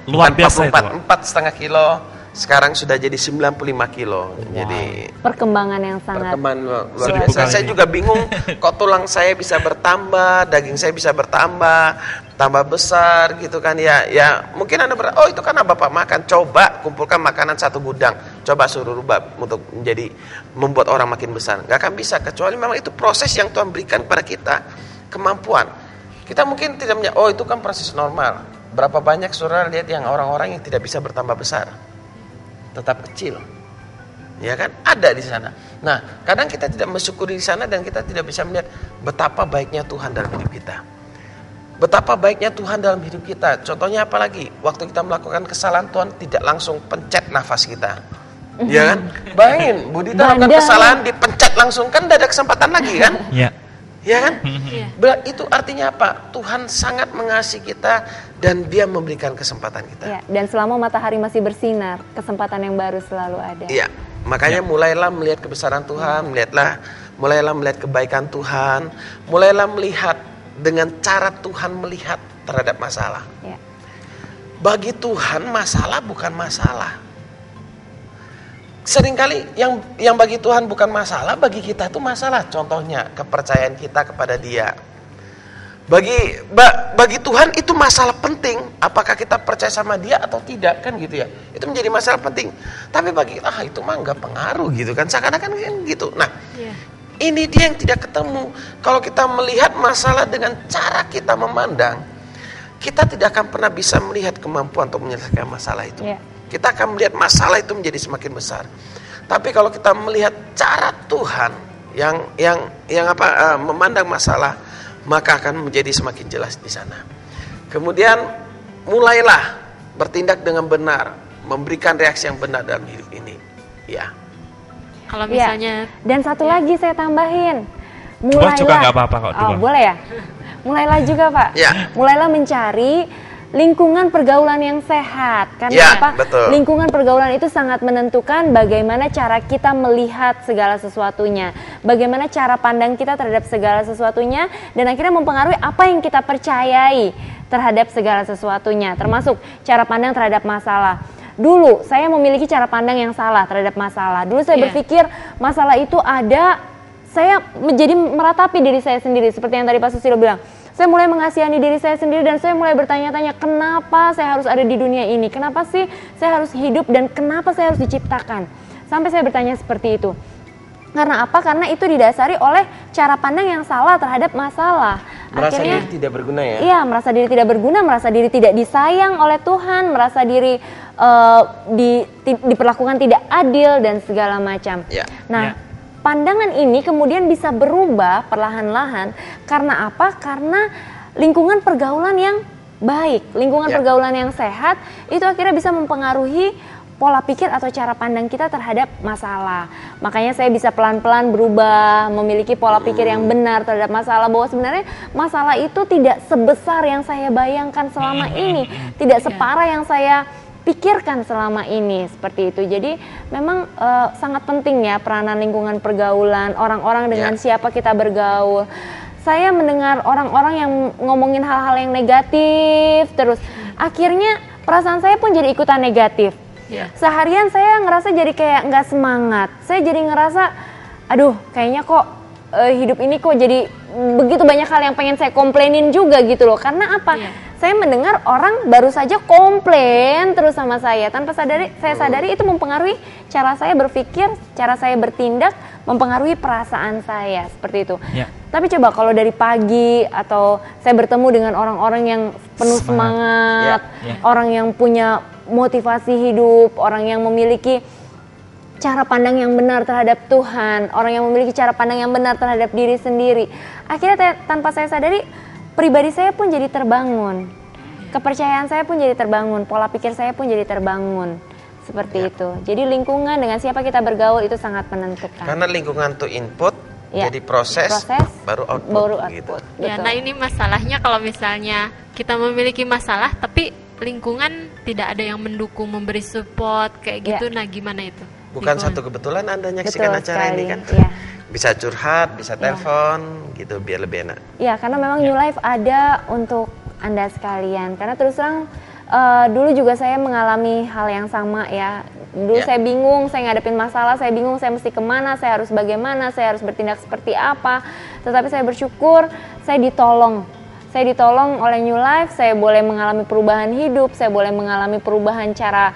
luar biasa itu. 4,5 kilo. sekarang sudah jadi 95 kilo. Jadi perkembangan yang sangat luar biasa. Saya juga bingung kok tulang saya bisa bertambah, daging saya bisa bertambah, tambah besar gitu kan ya. Ya mungkin Anda oh itu karena Bapak makan. Coba kumpulkan makanan satu gudang, coba suruh rubah untuk membuat orang makin besar. Gak akan bisa, kecuali memang itu proses yang Tuhan berikan kepada kita, kemampuan. Kita mungkin tidak oh itu kan proses normal. Berapa banyak saudara lihat yang orang-orang yang tidak bisa bertambah besar, tetap kecil, ya kan, ada di sana. Nah, kadang kita tidak mensyukuri di sana dan kita tidak bisa melihat betapa baiknya Tuhan dalam hidup kita. Betapa baiknya Tuhan dalam hidup kita. Contohnya apa lagi? Waktu kita melakukan kesalahan, Tuhan tidak langsung pencet nafas kita, ya kan? Bayangin, Budi melakukan kesalahan dipencet langsung, kan tidak ada kesempatan lagi kan? Iya. Ya kan? Itu artinya apa? Tuhan sangat mengasihi kita dan Dia memberikan kesempatan kita. Ya, dan selama matahari masih bersinar, kesempatan yang baru selalu ada. Iya, makanya mulailah melihat kebesaran Tuhan, mulailah melihat kebaikan Tuhan, mulailah melihat dengan cara Tuhan melihat terhadap masalah. Ya. Bagi Tuhan masalah bukan masalah. Seringkali yang bagi Tuhan bukan masalah, bagi kita itu masalah. Contohnya kepercayaan kita kepada Dia. Bagi Tuhan itu masalah penting. Apakah kita percaya sama Dia atau tidak, kan gitu ya. Itu menjadi masalah penting. Tapi bagi kita itu mah nggak pengaruh gitu kan. Seakan-akan kan gitu. Nah, ini dia yang tidak ketemu. Kalau kita melihat masalah dengan cara kita memandang, kita tidak akan pernah bisa melihat kemampuan untuk menyelesaikan masalah itu. Kita akan melihat masalah itu menjadi semakin besar. Tapi kalau kita melihat cara Tuhan yang memandang masalah, maka akan menjadi semakin jelas di sana. Kemudian mulailah bertindak dengan benar, memberikan reaksi yang benar dalam hidup ini. Ya. Kalau misalnya dan satu lagi saya tambahin. Mulailah juga nggak apa-apa kok. Boleh ya? Mulailah juga, Pak. Mulailah mencari lingkungan pergaulan yang sehat. Karena betul. Lingkungan pergaulan itu sangat menentukan bagaimana cara kita melihat segala sesuatunya, bagaimana cara pandang kita terhadap segala sesuatunya, dan akhirnya mempengaruhi apa yang kita percayai terhadap segala sesuatunya, termasuk cara pandang terhadap masalah. Dulu saya memiliki cara pandang yang salah terhadap masalah. Dulu saya berpikir masalah itu ada, saya menjadi meratapi diri saya sendiri, seperti yang tadi Pak Susilo bilang. Saya mulai mengasihani diri saya sendiri dan saya mulai bertanya-tanya, kenapa saya harus ada di dunia ini? Kenapa sih saya harus hidup dan kenapa saya harus diciptakan? Sampai saya bertanya seperti itu. Karena apa? Karena itu didasari oleh cara pandang yang salah terhadap masalah. Merasa diri tidak berguna ya? Iya, merasa diri tidak berguna, merasa diri tidak disayang oleh Tuhan, merasa diri diperlakukan tidak adil dan segala macam. Pandangan ini kemudian bisa berubah perlahan-lahan. Karena apa? Karena lingkungan pergaulan yang baik, lingkungan pergaulan yang sehat, itu akhirnya bisa mempengaruhi pola pikir atau cara pandang kita terhadap masalah. Makanya saya bisa pelan-pelan berubah, memiliki pola pikir yang benar terhadap masalah, bahwa sebenarnya masalah itu tidak sebesar yang saya bayangkan selama ini, tidak separah yang saya pikirkan selama ini, seperti itu. Jadi memang sangat penting ya peranan lingkungan pergaulan, orang-orang dengan siapa kita bergaul. Saya mendengar orang-orang yang ngomongin hal-hal yang negatif terus, akhirnya perasaan saya pun jadi ikutan negatif. Seharian saya ngerasa jadi kayak nggak semangat. Saya jadi ngerasa, aduh kayaknya kok hidup ini kok jadi begitu banyak hal yang pengen saya komplainin juga gitu loh. Karena apa? Saya mendengar orang baru saja komplain terus sama saya, tanpa saya sadari itu mempengaruhi cara saya berpikir, cara saya bertindak, mempengaruhi perasaan saya, seperti itu. Tapi coba kalau dari pagi atau saya bertemu dengan orang-orang yang penuh semangat, orang yang punya motivasi hidup, orang yang memiliki cara pandang yang benar terhadap Tuhan, orang yang memiliki cara pandang yang benar terhadap diri sendiri, akhirnya tanpa saya sadari, pribadi saya pun jadi terbangun, kepercayaan saya pun jadi terbangun, pola pikir saya pun jadi terbangun, seperti itu. Jadi lingkungan dengan siapa kita bergaul itu sangat menentukan. Karena lingkungan itu input, jadi proses baru output. Gitu. Nah ini masalahnya kalau misalnya kita memiliki masalah, tapi lingkungan tidak ada yang mendukung, memberi support kayak gitu, nah gimana itu? Bukan satu kebetulan Anda nyaksikan acara ini kan? Bisa curhat, bisa telepon gitu biar lebih enak. Iya, karena memang New Life ada untuk Anda sekalian. Karena terus terang dulu juga saya mengalami hal yang sama ya. Dulu saya bingung, saya ngadepin masalah, saya bingung saya mesti kemana, saya harus bagaimana, saya harus bertindak seperti apa. Tetapi saya bersyukur saya ditolong. Saya ditolong oleh New Life, saya boleh mengalami perubahan hidup, saya boleh mengalami perubahan cara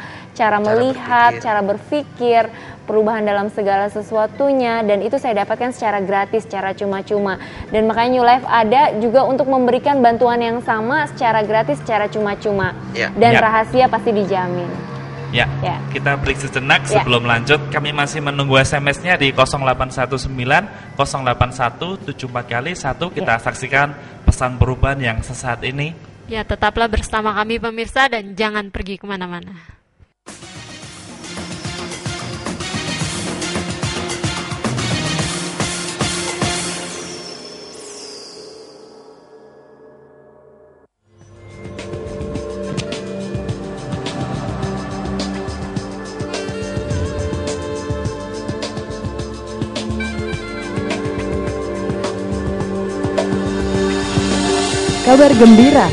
melihat, cara berpikir, perubahan dalam segala sesuatunya, dan itu saya dapatkan secara gratis, secara cuma-cuma. Dan makanya New Life ada juga untuk memberikan bantuan yang sama secara gratis, secara cuma-cuma. Dan rahasia pasti dijamin. Ya, kita break sejenak sebelum lanjut. Kami masih menunggu SMS-nya di 0819 081 74 kali 1. Kita saksikan pesan perubahan yang sesaat ini. Ya, tetaplah bersama kami pemirsa dan jangan pergi kemana-mana. Kabar gembira,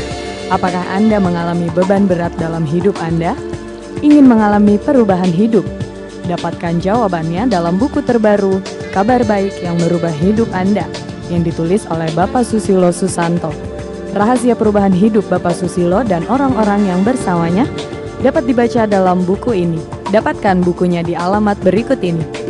apakah Anda mengalami beban berat dalam hidup Anda? Ingin mengalami perubahan hidup? Dapatkan jawabannya dalam buku terbaru, Kabar Baik yang Merubah Hidup Anda, yang ditulis oleh Bapak Susilo Susanto. Rahasia perubahan hidup Bapak Susilo dan orang-orang yang bersamanya dapat dibaca dalam buku ini. Dapatkan bukunya di alamat berikut ini.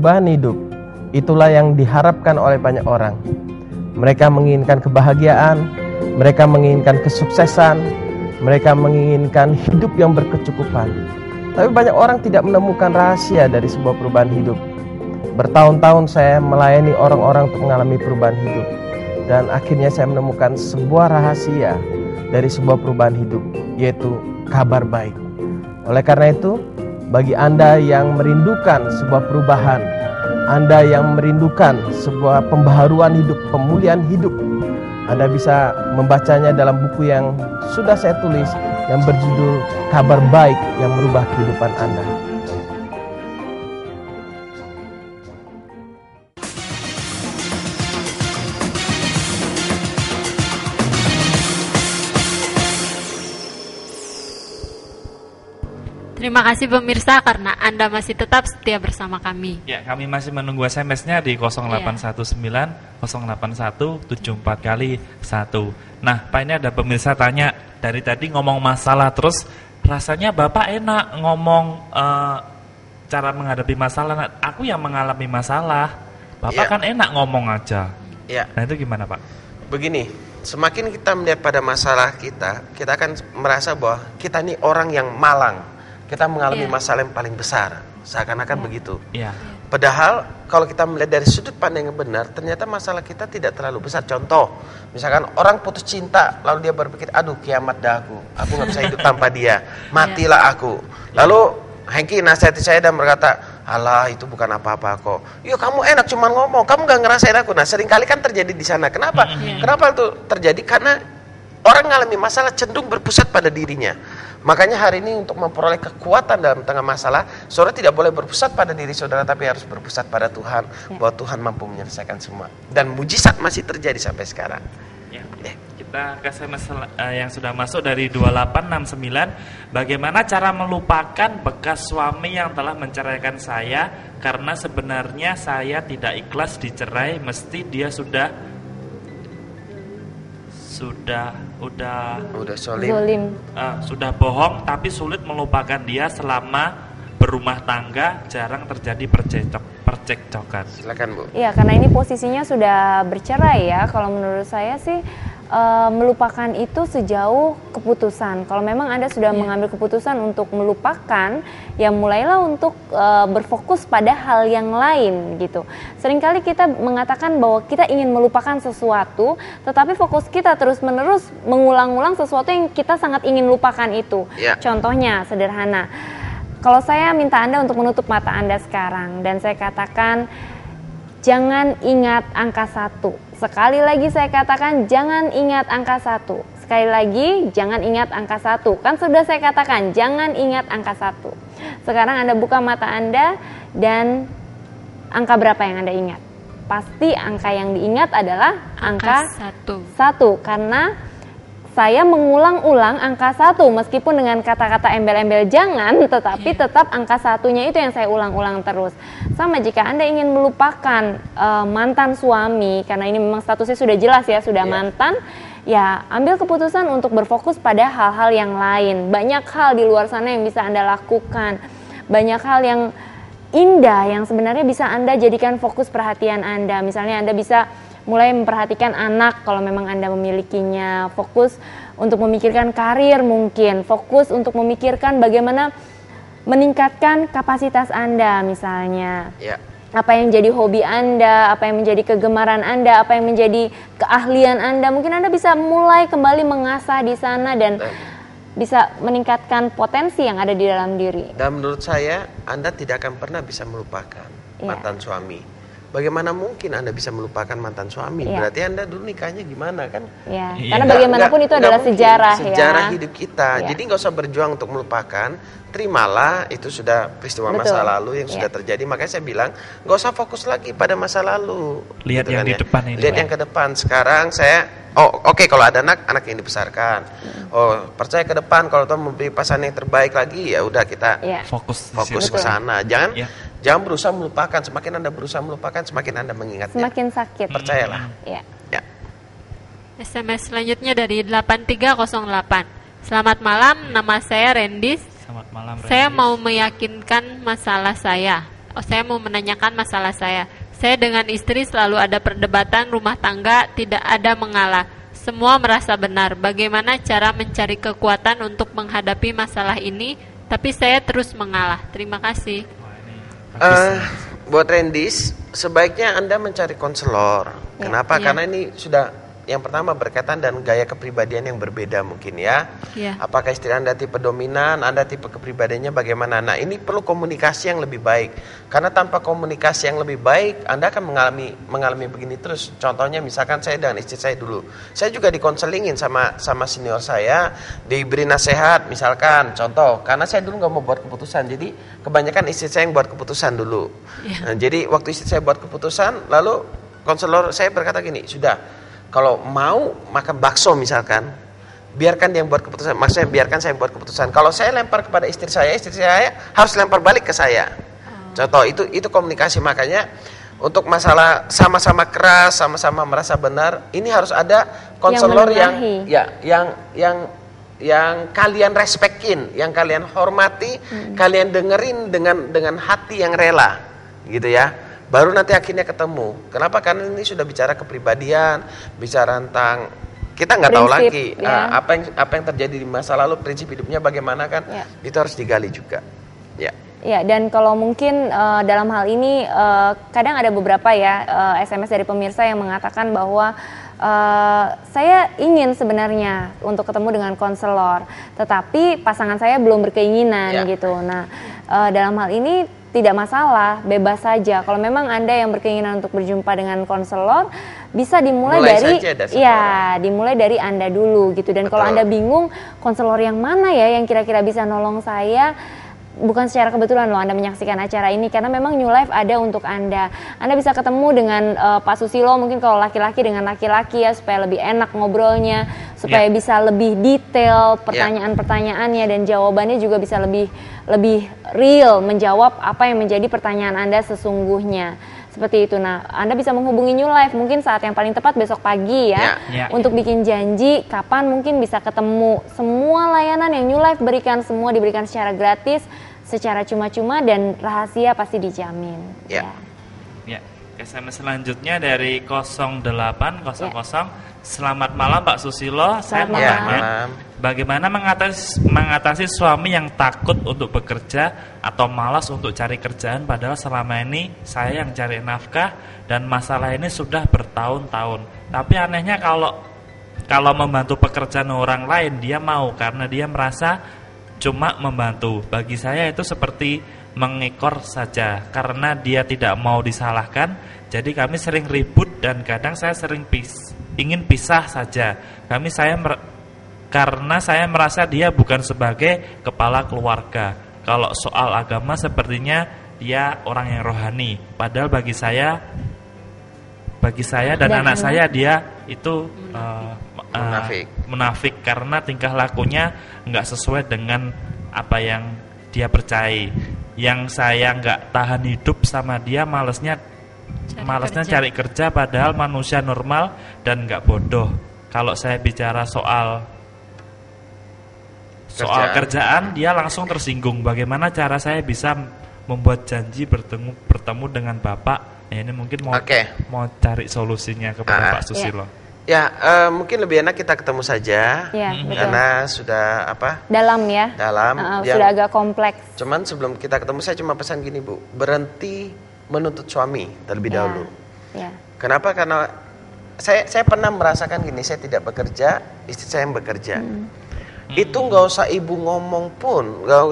Perubahan hidup, itulah yang diharapkan oleh banyak orang. Mereka menginginkan kebahagiaan, mereka menginginkan kesuksesan, mereka menginginkan hidup yang berkecukupan. Tapi banyak orang tidak menemukan rahasia dari sebuah perubahan hidup. Bertahun-tahun saya melayani orang-orang untuk mengalami perubahan hidup, dan akhirnya saya menemukan sebuah rahasia dari sebuah perubahan hidup, yaitu kabar baik. Oleh karena itu, bagi Anda yang merindukan sebuah perubahan, Anda yang merindukan sebuah pembaharuan hidup, pemulihan hidup, Anda bisa membacanya dalam buku yang sudah saya tulis yang berjudul Kabar Baik yang Merubah Kehidupan Anda. Terima kasih pemirsa karena Anda masih tetap setia bersama kami. Ya, kami masih menunggu SMS-nya di 0819 081 74 kali 1. Nah, Pak, ini ada pemirsa tanya, dari tadi ngomong masalah terus rasanya Bapak enak ngomong cara menghadapi masalah. Aku yang mengalami masalah. Bapak kan enak ngomong aja. Nah, itu gimana, Pak? Begini, semakin kita melihat pada masalah kita akan merasa bahwa kita ini orang yang malang. Kita mengalami masalah yang paling besar, seakan-akan begitu. Padahal kalau kita melihat dari sudut pandang yang benar, ternyata masalah kita tidak terlalu besar. Contoh, misalkan orang putus cinta, lalu dia berpikir, aduh kiamat dah aku nggak bisa hidup tanpa dia, matilah aku. Lalu Hengki nasihati saya dan berkata, alah itu bukan apa-apa kok. Yuk kamu enak cuma ngomong, kamu nggak ngerasain aku. Nah seringkali kan terjadi di sana. Kenapa? Kenapa itu terjadi? Karena orang mengalami masalah cenderung berpusat pada dirinya. Makanya hari ini untuk memperoleh kekuatan dalam tengah masalah, saudara tidak boleh berpusat pada diri saudara, tapi harus berpusat pada Tuhan, bahwa Tuhan mampu menyelesaikan semua. Dan mujizat masih terjadi sampai sekarang. Ya. Kita ke SMS yang sudah masuk dari 2869. Bagaimana cara melupakan bekas suami yang telah menceraikan saya? Karena sebenarnya saya tidak ikhlas dicerai, mesti dia sudah zolim. Sudah bohong, tapi sulit melupakan dia selama berumah tangga, jarang terjadi percekcokan. Silakan Bu. Iya, karena ini posisinya sudah bercerai ya. Kalau menurut saya sih melupakan itu sejauh keputusan. Kalau memang Anda sudah mengambil keputusan untuk melupakan, ya mulailah untuk berfokus pada hal yang lain gitu. Seringkali kita mengatakan bahwa kita ingin melupakan sesuatu, tetapi fokus kita terus-menerus mengulang-ulang sesuatu yang kita sangat ingin lupakan itu. Contohnya sederhana. Kalau saya minta Anda untuk menutup mata Anda sekarang dan saya katakan jangan ingat angka 1. Sekali lagi saya katakan jangan ingat angka 1. Sekali lagi jangan ingat angka 1. Kan sudah saya katakan jangan ingat angka 1. Sekarang Anda buka mata Anda dan angka berapa yang Anda ingat? Pasti angka yang diingat adalah angka 1. Karena saya mengulang-ulang angka 1 meskipun dengan kata-kata embel-embel jangan, tetapi tetap angka 1-nya itu yang saya ulang-ulang terus. Sama jika Anda ingin melupakan mantan suami, karena ini memang statusnya sudah jelas ya, sudah mantan, ya ambil keputusan untuk berfokus pada hal-hal yang lain. Banyak hal di luar sana yang bisa Anda lakukan, banyak hal yang indah yang sebenarnya bisa Anda jadikan fokus perhatian Anda. Misalnya Anda bisa mulai memperhatikan anak kalau memang Anda memilikinya, fokus untuk memikirkan karir mungkin, fokus untuk memikirkan bagaimana meningkatkan kapasitas Anda misalnya. Apa yang jadi hobi Anda, apa yang menjadi kegemaran Anda, apa yang menjadi keahlian Anda. Mungkin Anda bisa mulai kembali mengasah di sana dan bisa meningkatkan potensi yang ada di dalam diri. Dan menurut saya Anda tidak akan pernah bisa melupakan mantan suami. Bagaimana mungkin Anda bisa melupakan mantan suami? Berarti Anda dulu nikahnya gimana kan? Karena bagaimanapun itu adalah sejarah hidup kita. Jadi nggak usah berjuang untuk melupakan. Terimalah itu sudah peristiwa masa lalu yang sudah terjadi. Makanya saya bilang nggak usah fokus lagi pada masa lalu. Lihat yang di depan ini. Lihat yang ke depan. Sekarang saya oke, kalau ada anak yang dibesarkan. Percaya ke depan, kalau Tuhan memberi pasangan yang terbaik lagi, ya udah kita fokus ke sana. Jangan berusaha melupakan. Semakin Anda berusaha melupakan, semakin Anda mengingatnya. Semakin sakit. Percayalah. SMS selanjutnya dari 8308. Selamat malam, nama saya Rendis. Selamat malam, Rendis. Saya mau meyakinkan masalah saya. Saya mau menanyakan masalah saya. Saya dengan istri selalu ada perdebatan rumah tangga, tidak ada mengalah. Semua merasa benar. Bagaimana cara mencari kekuatan untuk menghadapi masalah ini, tapi saya terus mengalah. Terima kasih. Buat Rendis, sebaiknya Anda mencari konselor. Kenapa? Karena ini sudah yang pertama berkaitan dan gaya kepribadian yang berbeda mungkin ya. Apakah istri Anda tipe dominan, Anda tipe kepribadiannya bagaimana? Nah, ini perlu komunikasi yang lebih baik. Karena tanpa komunikasi yang lebih baik, Anda akan mengalami begini terus. Contohnya misalkan saya dengan istri saya dulu. Saya juga dikonselingin sama senior saya, diberi nasihat misalkan contoh, karena saya dulu nggak mau buat keputusan. Jadi kebanyakan istri saya yang buat keputusan dulu. Nah, jadi waktu istri saya buat keputusan, lalu konselor saya berkata gini, sudah, kalau mau makan bakso misalkan, biarkan dia buat keputusan. Maksudnya biarkan saya buat keputusan. Kalau saya lempar kepada istri saya harus lempar balik ke saya. Contoh itu komunikasi. Makanya untuk masalah sama-sama keras, sama-sama merasa benar, ini harus ada konselor yang kalian respekin, yang kalian hormati, kalian dengerin dengan hati yang rela, gitu ya. Baru nanti akhirnya ketemu. Kenapa? Karena ini sudah bicara kepribadian, bicara tentang kita nggak tahu lagi apa yang terjadi di masa lalu, prinsip hidupnya bagaimana kan, itu harus digali juga. Ya, dan kalau mungkin dalam hal ini kadang ada beberapa SMS dari pemirsa yang mengatakan bahwa saya ingin sebenarnya untuk ketemu dengan konselor, tetapi pasangan saya belum berkeinginan gitu. Nah, dalam hal ini tidak masalah, bebas saja. Kalau memang Anda yang berkeinginan untuk berjumpa dengan konselor, bisa dimulai dimulai dari Anda dulu gitu. Dan kalau Anda bingung konselor yang mana ya yang kira-kira bisa nolong saya, bukan secara kebetulan loh Anda menyaksikan acara ini, karena memang New Life ada untuk Anda. Anda bisa ketemu dengan Pak Susilo, mungkin kalau laki-laki dengan laki-laki ya, supaya lebih enak ngobrolnya, supaya bisa lebih detail pertanyaan-pertanyaannya, dan jawabannya juga bisa lebih real, menjawab apa yang menjadi pertanyaan Anda sesungguhnya. Seperti itu. Nah, Anda bisa menghubungi New Life mungkin saat yang paling tepat besok pagi ya. Untuk bikin janji kapan mungkin bisa ketemu. Semua layanan yang New Life berikan, semua diberikan secara gratis, secara cuma-cuma, dan rahasia pasti dijamin. Ya. SMS selanjutnya dari 0800. Selamat malam Pak Susilo. Saya mau tanya, bagaimana mengatasi suami yang takut untuk bekerja atau malas untuk cari kerjaan, padahal selama ini saya yang cari nafkah dan masalah ini sudah bertahun-tahun. Tapi anehnya kalau membantu pekerjaan orang lain dia mau, karena dia merasa cuma membantu. Bagi saya itu seperti mengekor saja, karena dia tidak mau disalahkan. Jadi kami sering ribut dan kadang saya sering ingin pisah saja. Karena saya merasa dia bukan sebagai kepala keluarga. Kalau soal agama sepertinya dia orang yang rohani. Padahal bagi saya dan anak saya dia itu munafik karena tingkah lakunya nggak sesuai dengan apa yang dia percaya. Yang saya nggak tahan hidup sama dia, malesnya cari kerja, padahal manusia normal dan nggak bodoh. Kalau saya bicara soal kerjaan, dia langsung tersinggung. Bagaimana cara saya bisa membuat janji bertemu dengan Bapak? Ini mungkin mau cari solusinya kepada Pak Susilo. Mungkin lebih enak kita ketemu saja, karena sudah dalam ya. Sudah agak kompleks. Cuman sebelum kita ketemu, saya cuma pesan gini Bu, berhenti menuntut suami terlebih dahulu. Kenapa? Karena saya pernah merasakan gini, saya tidak bekerja, istri saya yang bekerja. Itu nggak usah ibu ngomong pun, nggak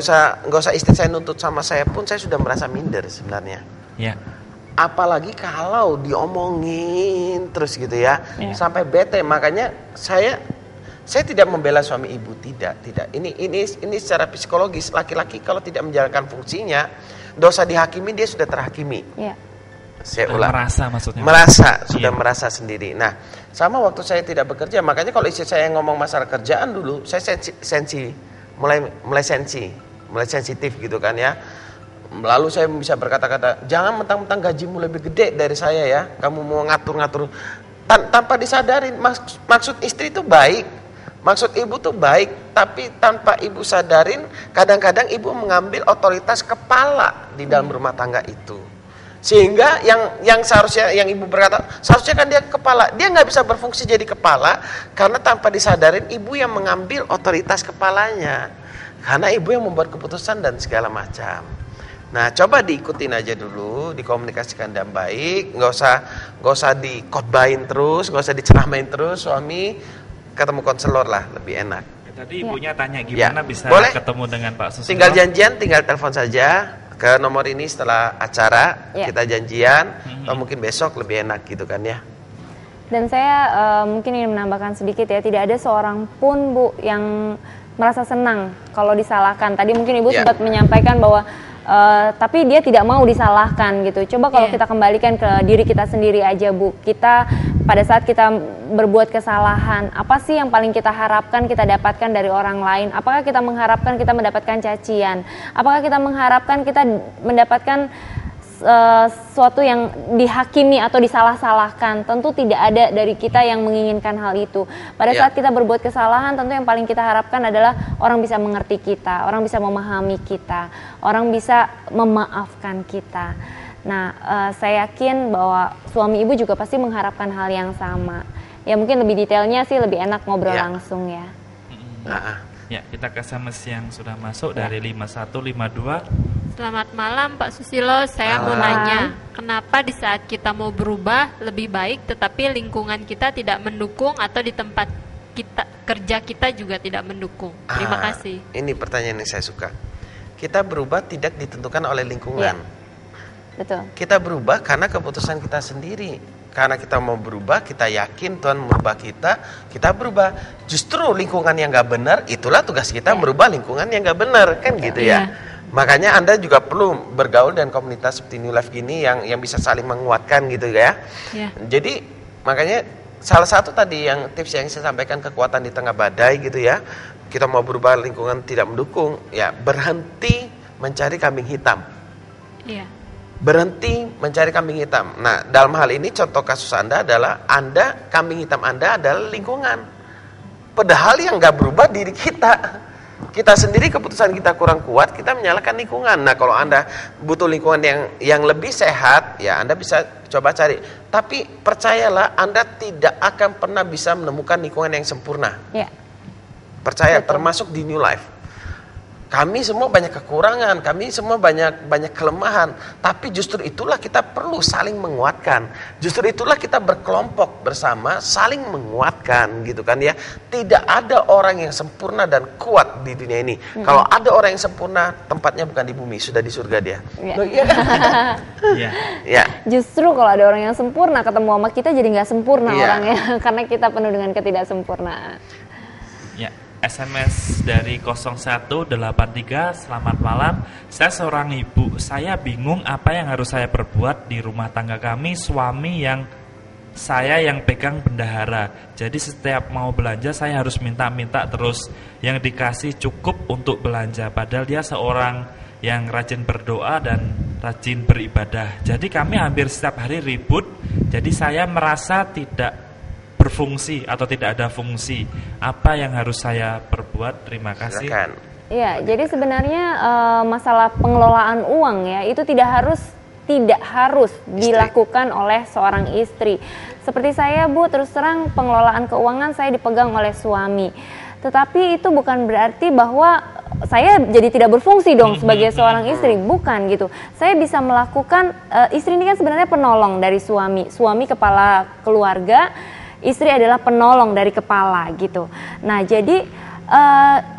usah istri saya nuntut sama saya pun, saya sudah merasa minder sebenarnya. Apalagi kalau diomongin terus gitu ya, sampai bete. Makanya saya tidak membela suami ibu, tidak. Ini secara psikologis, laki-laki kalau tidak menjalankan fungsinya, dosa dihakimi, dia sudah terhakimi. Saya ulang. Merasa sendiri. Nah, sama waktu saya tidak bekerja, makanya kalau istri saya ngomong masalah kerjaan dulu, saya mulai sensitif gitu kan ya. Lalu saya bisa berkata-kata, jangan mentang-mentang gajimu lebih gede dari saya ya, kamu mau ngatur-ngatur. Tanpa disadarin, maksud istri itu baik, maksud ibu tuh baik, tapi tanpa ibu sadarin, kadang-kadang ibu mengambil otoritas kepala di dalam rumah tangga itu. Sehingga yang seharusnya, yang ibu berkata, seharusnya kan dia kepala, dia nggak bisa berfungsi jadi kepala, karena tanpa disadarin ibu yang mengambil otoritas kepalanya, karena ibu yang membuat keputusan dan segala macam. Nah, coba diikutin aja dulu, dikomunikasikan dengan baik, nggak usah dikotbahin terus, nggak usah diceramain terus. Suami ketemu konselor lah, lebih enak. Tadi ibunya tanya gimana bisa ketemu dengan Pak Susilo. Tinggal janjian, tinggal telepon saja ke nomor ini setelah acara, kita janjian, atau mungkin besok lebih enak gitu kan ya. Dan saya mungkin ingin menambahkan sedikit ya, tidak ada seorang pun Bu yang merasa senang kalau disalahkan. Tadi mungkin Ibu sempat menyampaikan bahwa tapi dia tidak mau disalahkan gitu. Coba kalau kita kembalikan ke diri kita sendiri aja Bu. Kita pada saat kita berbuat kesalahan, apa sih yang paling kita harapkan kita dapatkan dari orang lain? Apakah kita mengharapkan kita mendapatkan cacian? Apakah kita mengharapkan kita mendapatkan sesuatu yang dihakimi atau disalah-salahkan? Tentu tidak ada dari kita yang menginginkan hal itu. Pada saat kita berbuat kesalahan, tentu yang paling kita harapkan adalah orang bisa mengerti kita, orang bisa memahami kita, orang bisa memaafkan kita. Nah, saya yakin bahwa suami ibu juga pasti mengharapkan hal yang sama. Ya mungkin lebih detailnya sih lebih enak ngobrol langsung ya. Ya, kita ke SMS yang sudah masuk dari 5152. Selamat malam Pak Susilo, saya mau nanya, kenapa di saat kita mau berubah lebih baik tetapi lingkungan kita tidak mendukung atau di tempat kita kerja kita juga tidak mendukung? Terima kasih. Ini pertanyaan yang saya suka. Kita berubah tidak ditentukan oleh lingkungan. Betul. Kita berubah karena keputusan kita sendiri. Karena kita mau berubah, kita yakin Tuhan merubah kita berubah. Justru lingkungan yang gak benar, itulah tugas kita merubah lingkungan yang gak benar, kan gitu ya. Makanya Anda juga perlu bergaul dengan komunitas seperti New Life gini yang bisa saling menguatkan gitu ya. Jadi makanya salah satu tadi yang tips yang saya sampaikan, kekuatan di tengah badai gitu ya. Kita mau berubah, lingkungan tidak mendukung, ya berhenti mencari kambing hitam. Berhenti mencari kambing hitam. Nah, dalam hal ini contoh kasus Anda adalah kambing hitam Anda adalah lingkungan. Padahal yang nggak berubah diri kita. Kita sendiri keputusan kita kurang kuat, kita menyalahkan lingkungan. Nah, kalau Anda butuh lingkungan yang lebih sehat, ya Anda bisa coba cari. Tapi percayalah, Anda tidak akan pernah bisa menemukan lingkungan yang sempurna. Percaya, termasuk di New Life. Kami semua banyak kekurangan, kami semua banyak kelemahan. Tapi justru itulah kita perlu saling menguatkan. Justru itulah kita berkelompok bersama, saling menguatkan gitu kan ya. Tidak ada orang yang sempurna dan kuat di dunia ini. Kalau ada orang yang sempurna, tempatnya bukan di bumi, sudah di surga dia. Justru kalau ada orang yang sempurna ketemu sama kita jadi nggak sempurna orangnya, karena kita penuh dengan ketidaksempurnaan. SMS dari 0183, selamat malam. Saya seorang ibu, saya bingung apa yang harus saya perbuat di rumah tangga kami. Suami yang pegang bendahara. Jadi setiap mau belanja saya harus minta-minta terus. Yang dikasih cukup untuk belanja. Padahal dia seorang yang rajin berdoa dan rajin beribadah. Jadi kami hampir setiap hari ribut. Jadi saya merasa tidak berfungsi atau tidak ada fungsi. Apa yang harus saya perbuat? Terima kasih. Iya, jadi sebenarnya masalah pengelolaan uang ya itu tidak harus dilakukan oleh seorang istri. Seperti saya, Bu, terus terang pengelolaan keuangan saya dipegang oleh suami. Tetapi itu bukan berarti bahwa saya jadi tidak berfungsi dong sebagai seorang istri, bukan gitu. Saya bisa melakukan, istri ini kan sebenarnya penolong dari suami. Suami kepala keluarga, istri adalah penolong dari kepala gitu. Nah, jadi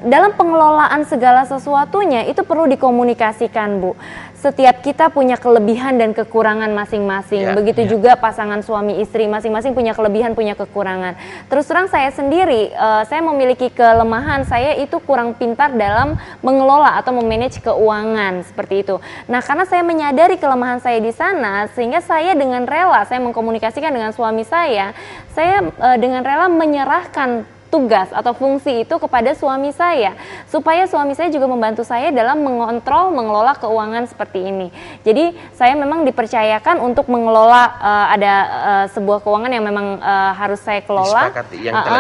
dalam pengelolaan segala sesuatunya itu perlu dikomunikasikan, Bu. Setiap kita punya kelebihan dan kekurangan masing-masing. Begitu juga pasangan suami istri, masing-masing punya kelebihan, punya kekurangan. Terus terang saya sendiri, saya memiliki kelemahan, saya itu kurang pintar dalam mengelola atau memanage keuangan seperti itu. Nah, karena saya menyadari kelemahan saya di sana, sehingga saya dengan rela, saya mengkomunikasikan dengan suami saya dengan rela menyerahkan tugas atau fungsi itu kepada suami saya, supaya suami saya juga membantu saya dalam mengontrol, mengelola keuangan seperti ini. Jadi saya memang dipercayakan untuk mengelola ada sebuah keuangan yang memang harus saya kelola,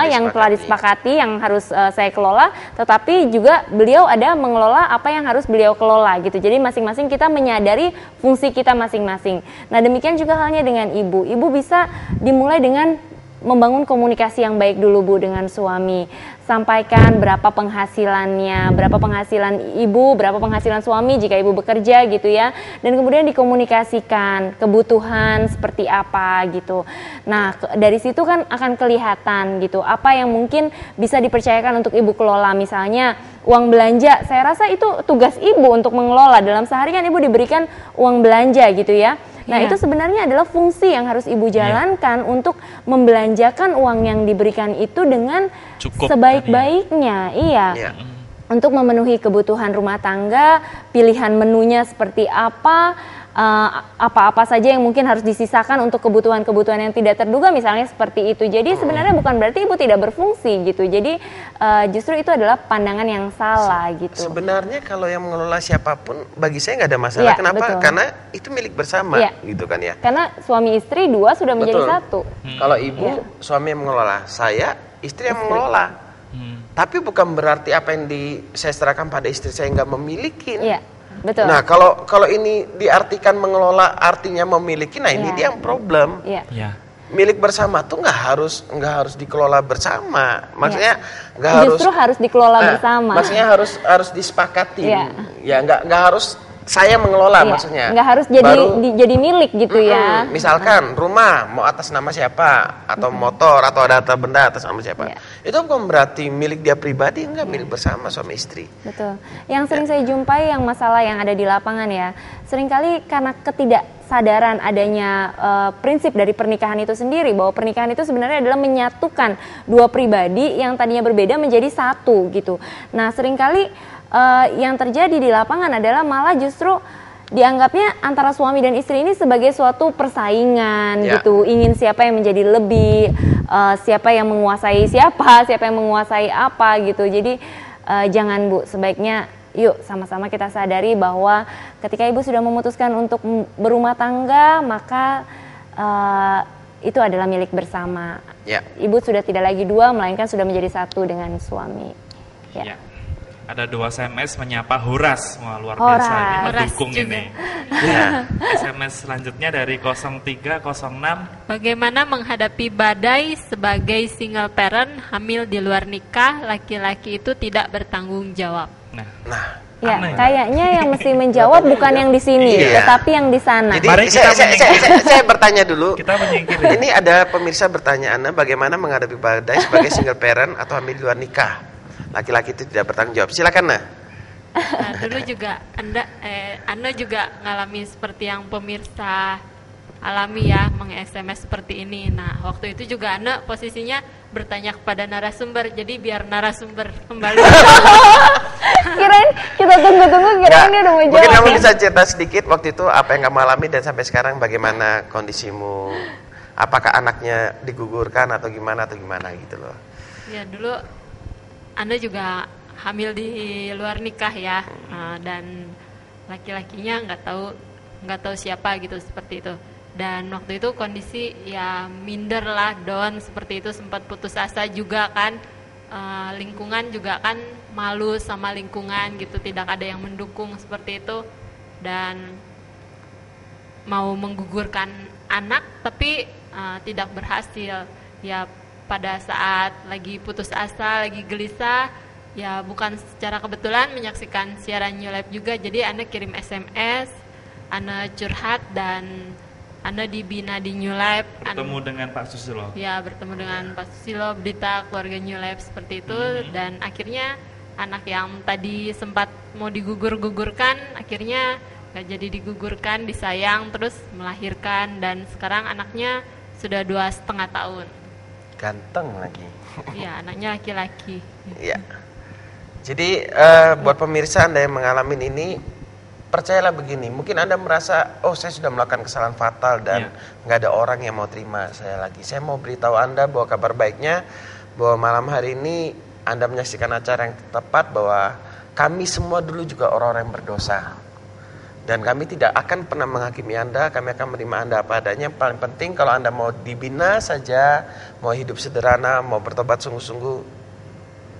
yang telah disepakati, yang harus saya kelola. Tetapi juga beliau ada mengelola apa yang harus beliau kelola gitu. Jadi masing-masing kita menyadari fungsi kita masing-masing. Nah, demikian juga halnya dengan ibu. Ibu bisa dimulai dengan membangun komunikasi yang baik dulu, Bu, dengan suami. Sampaikan berapa penghasilannya, berapa penghasilan ibu, berapa penghasilan suami jika ibu bekerja gitu ya. Dan kemudian dikomunikasikan kebutuhan seperti apa gitu. Nah, dari situ kan akan kelihatan gitu apa yang mungkin bisa dipercayakan untuk ibu kelola. Misalnya uang belanja, saya rasa itu tugas ibu untuk mengelola. Dalam sehari kan ibu diberikan uang belanja gitu ya. Nah, itu sebenarnya adalah fungsi yang harus ibu jalankan untuk membelanjakan uang yang diberikan itu dengan sebaik-baiknya. Untuk memenuhi kebutuhan rumah tangga, pilihan menunya seperti apa, apa-apa saja yang mungkin harus disisakan untuk kebutuhan-kebutuhan yang tidak terduga, misalnya seperti itu. Jadi sebenarnya bukan berarti ibu tidak berfungsi gitu. Jadi justru itu adalah pandangan yang salah gitu. Sebenarnya kalau yang mengelola siapapun bagi saya nggak ada masalah. Kenapa? Betul. Karena itu milik bersama gitu kan ya. Karena suami istri dua sudah menjadi satu. Kalau ibu, suami yang mengelola, saya istri yang mengelola. Tapi bukan berarti apa yang saya serahkan pada istri saya nggak memiliki. Betul. Nah, kalau ini diartikan mengelola artinya memiliki, nah ini dia yang problem. Milik bersama tuh nggak harus dikelola bersama. Maksudnya justru harus dikelola bersama. Maksudnya harus disepakati. Ya nggak harus saya mengelola maksudnya. Nggak harus jadi milik gitu ya. Misalkan rumah mau atas nama siapa, atau motor atau ada harta benda atas nama siapa. Itu bukan berarti milik dia pribadi, enggak, milik bersama suami istri. Betul. Yang sering saya jumpai yang masalah yang ada di lapangan ya. Seringkali karena ketidaksadaran adanya prinsip dari pernikahan itu sendiri, bahwa pernikahan itu sebenarnya adalah menyatukan dua pribadi yang tadinya berbeda menjadi satu gitu. Nah, seringkali yang terjadi di lapangan adalah malah justru dianggapnya antara suami dan istri ini sebagai suatu persaingan gitu, ingin siapa yang menjadi lebih, siapa yang menguasai siapa yang menguasai apa gitu. Jadi jangan Bu, sebaiknya yuk sama-sama kita sadari bahwa ketika ibu sudah memutuskan untuk berumah tangga, maka itu adalah milik bersama. Ibu sudah tidak lagi dua, melainkan sudah menjadi satu dengan suami. Ada 2 SMS menyapa Horas, wah luar biasa ini, mendukung ini. SMS selanjutnya dari 0306. Bagaimana menghadapi badai sebagai single parent hamil di luar nikah, laki-laki itu tidak bertanggung jawab. Nah, kayaknya yang mesti menjawab bukan yang di sini, tetapi yang di sana. Jadi saya bertanya dulu. Kita menyingkiri. Ini ada pemirsa bertanya, Anda bagaimana menghadapi badai sebagai single parent atau hamil di luar nikah? Laki-laki itu tidak bertanggung jawab. Silakan, Nah. Dulu juga Anda juga ngalami seperti yang pemirsa alami ya, meng-SMS seperti ini. Nah, waktu itu juga Anda posisinya bertanya kepada narasumber, jadi biar narasumber kembali. Kirain kita tunggu-tunggu, kirain dia udah mau jawab. Mungkin kamu bisa cerita sedikit waktu itu apa yang kamu alami dan sampai sekarang bagaimana kondisimu? Apakah anaknya digugurkan atau gimana gitu loh? Ya dulu Anda juga hamil di luar nikah ya, dan laki-lakinya nggak tahu siapa gitu, seperti itu. Dan waktu itu kondisi ya minder lah, down seperti itu, sempat putus asa juga kan, lingkungan juga kan malu sama lingkungan gitu, tidak ada yang mendukung seperti itu, dan mau menggugurkan anak tapi tidak berhasil. Ya pada saat lagi putus asa, lagi gelisah, ya bukan secara kebetulan menyaksikan siaran New Life juga, jadi Anda kirim SMS, Anda curhat, dan Anda dibina di New Life. Bertemu dengan Pak Susilo. Ya, bertemu dengan Pak Susilo, berita keluarga New Life seperti itu, dan akhirnya anak yang tadi sempat mau digugurkan, akhirnya gak jadi digugurkan, disayang, terus melahirkan, dan sekarang anaknya sudah 2,5 tahun. Ganteng lagi. Iya, anaknya laki-laki. Iya. Jadi buat pemirsa Anda yang mengalami ini, percayalah begini, mungkin Anda merasa, oh saya sudah melakukan kesalahan fatal dan nggak ada orang yang mau terima saya lagi. Saya mau beritahu Anda bahwa kabar baiknya, bahwa malam hari ini Anda menyaksikan acara yang tepat, bahwa kami semua dulu juga orang-orang yang berdosa. Dan kami tidak akan pernah menghakimi Anda, kami akan menerima Anda apa adanya. Yang paling penting kalau Anda mau dibina saja, mau hidup sederhana, mau bertobat sungguh-sungguh,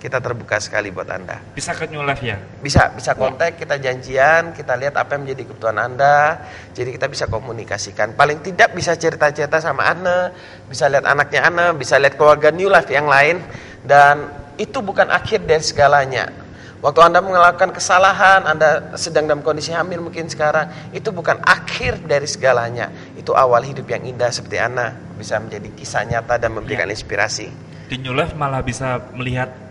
kita terbuka sekali buat Anda. Bisa ke New Life ya? Bisa kontak, kita janjian, kita lihat apa yang menjadi kebutuhan Anda. Jadi kita bisa komunikasikan. Paling tidak bisa cerita-cerita sama Anda, bisa lihat anaknya Anda, bisa lihat keluarga New Life yang lain. Dan itu bukan akhir dari segalanya. Waktu Anda melakukan kesalahan, Anda sedang dalam kondisi hamil mungkin sekarang, itu bukan akhir dari segalanya. Itu awal hidup yang indah seperti Anda bisa menjadi kisah nyata dan memberikan inspirasi. Di New Life malah bisa melihat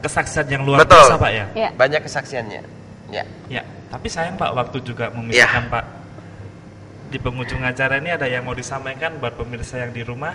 kesaksian yang luar biasa Pak ya? Banyak kesaksiannya. Ya, tapi sayang Pak, waktu juga memisahkan Pak. Di penghujung acara ini ada yang mau disampaikan buat pemirsa yang di rumah?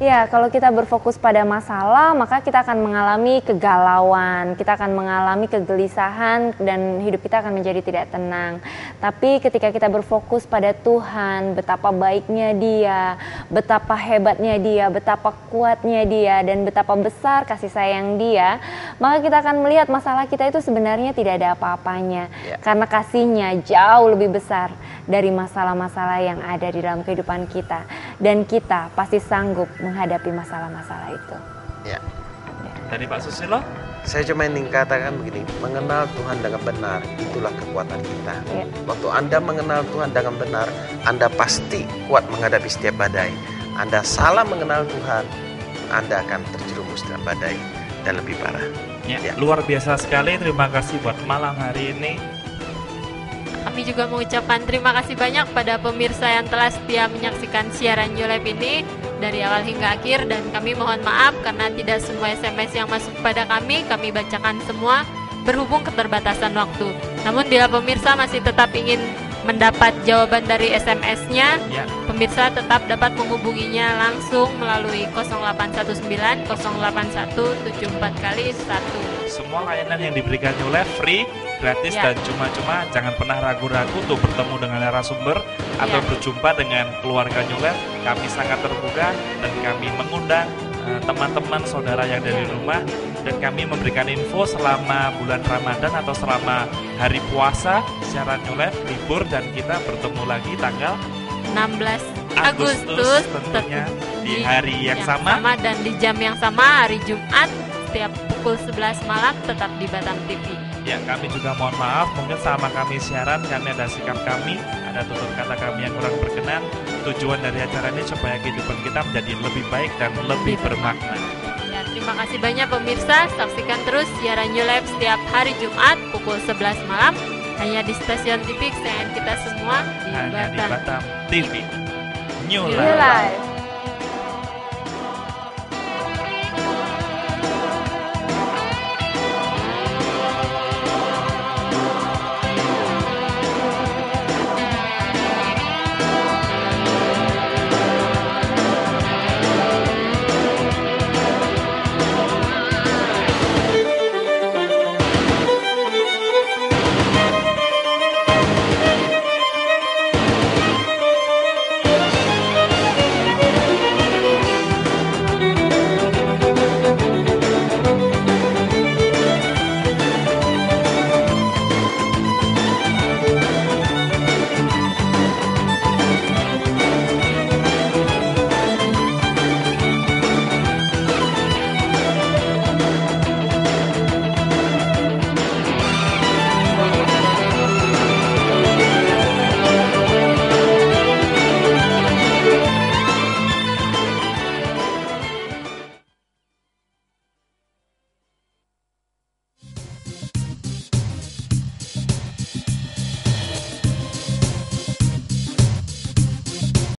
Ya, kalau kita berfokus pada masalah, maka kita akan mengalami kegalauan, kita akan mengalami kegelisahan, dan hidup kita akan menjadi tidak tenang. Tapi ketika kita berfokus pada Tuhan, betapa baiknya Dia, betapa hebatnya Dia, betapa kuatnya Dia, dan betapa besar kasih sayang Dia, maka kita akan melihat masalah kita itu sebenarnya tidak ada apa-apanya. Karena kasih-Nya jauh lebih besar dari masalah-masalah yang ada di dalam kehidupan kita. Dan kita pasti sanggup menghadapi masalah-masalah itu. Dari Pak Susilo? Saya cuma ingin katakan begini, mengenal Tuhan dengan benar, itulah kekuatan kita. Waktu Anda mengenal Tuhan dengan benar, Anda pasti kuat menghadapi setiap badai. Anda salah mengenal Tuhan, Anda akan terjerumus dalam badai dan lebih parah. Luar biasa sekali, terima kasih buat malam hari ini. Kami juga mengucapkan terima kasih banyak pada pemirsa yang telah setia menyaksikan siaran New Life ini dari awal hingga akhir, dan kami mohon maaf karena tidak semua SMS yang masuk pada kami bacakan semua berhubung keterbatasan waktu. Namun bila pemirsa masih tetap ingin mendapat jawaban dari SMS-nya, pemirsa tetap dapat menghubunginya langsung melalui 0819 081 74 kali 1. Semua layanan yang diberikan New Life free, gratis dan cuma-cuma. Jangan pernah ragu-ragu untuk bertemu dengan narasumber atau berjumpa dengan keluarga New Life. Kami sangat terbuka dan kami mengundang teman-teman saudara yang dari rumah, dan kami memberikan info selama bulan Ramadan atau selama hari puasa secara New Life libur, dan kita bertemu lagi tanggal 16 Agustus tentunya di hari yang sama dan di jam yang sama, hari Jumat setiap pukul 11 malam tetap di Batam TV. Ya, kami juga mohon maaf mungkin sama kami siaran karena ada sikap kami, ada tutur kata kami yang kurang berkenan. Tujuan dari acara ini supaya kehidupan kita menjadi lebih baik dan lebih bermakna. Ya, terima kasih banyak pemirsa. Saksikan terus siaran New Life setiap hari Jumat pukul 11 malam hanya di stasiun TV kesayangan kita semua di hanya Batam. di Batam TV. New Life.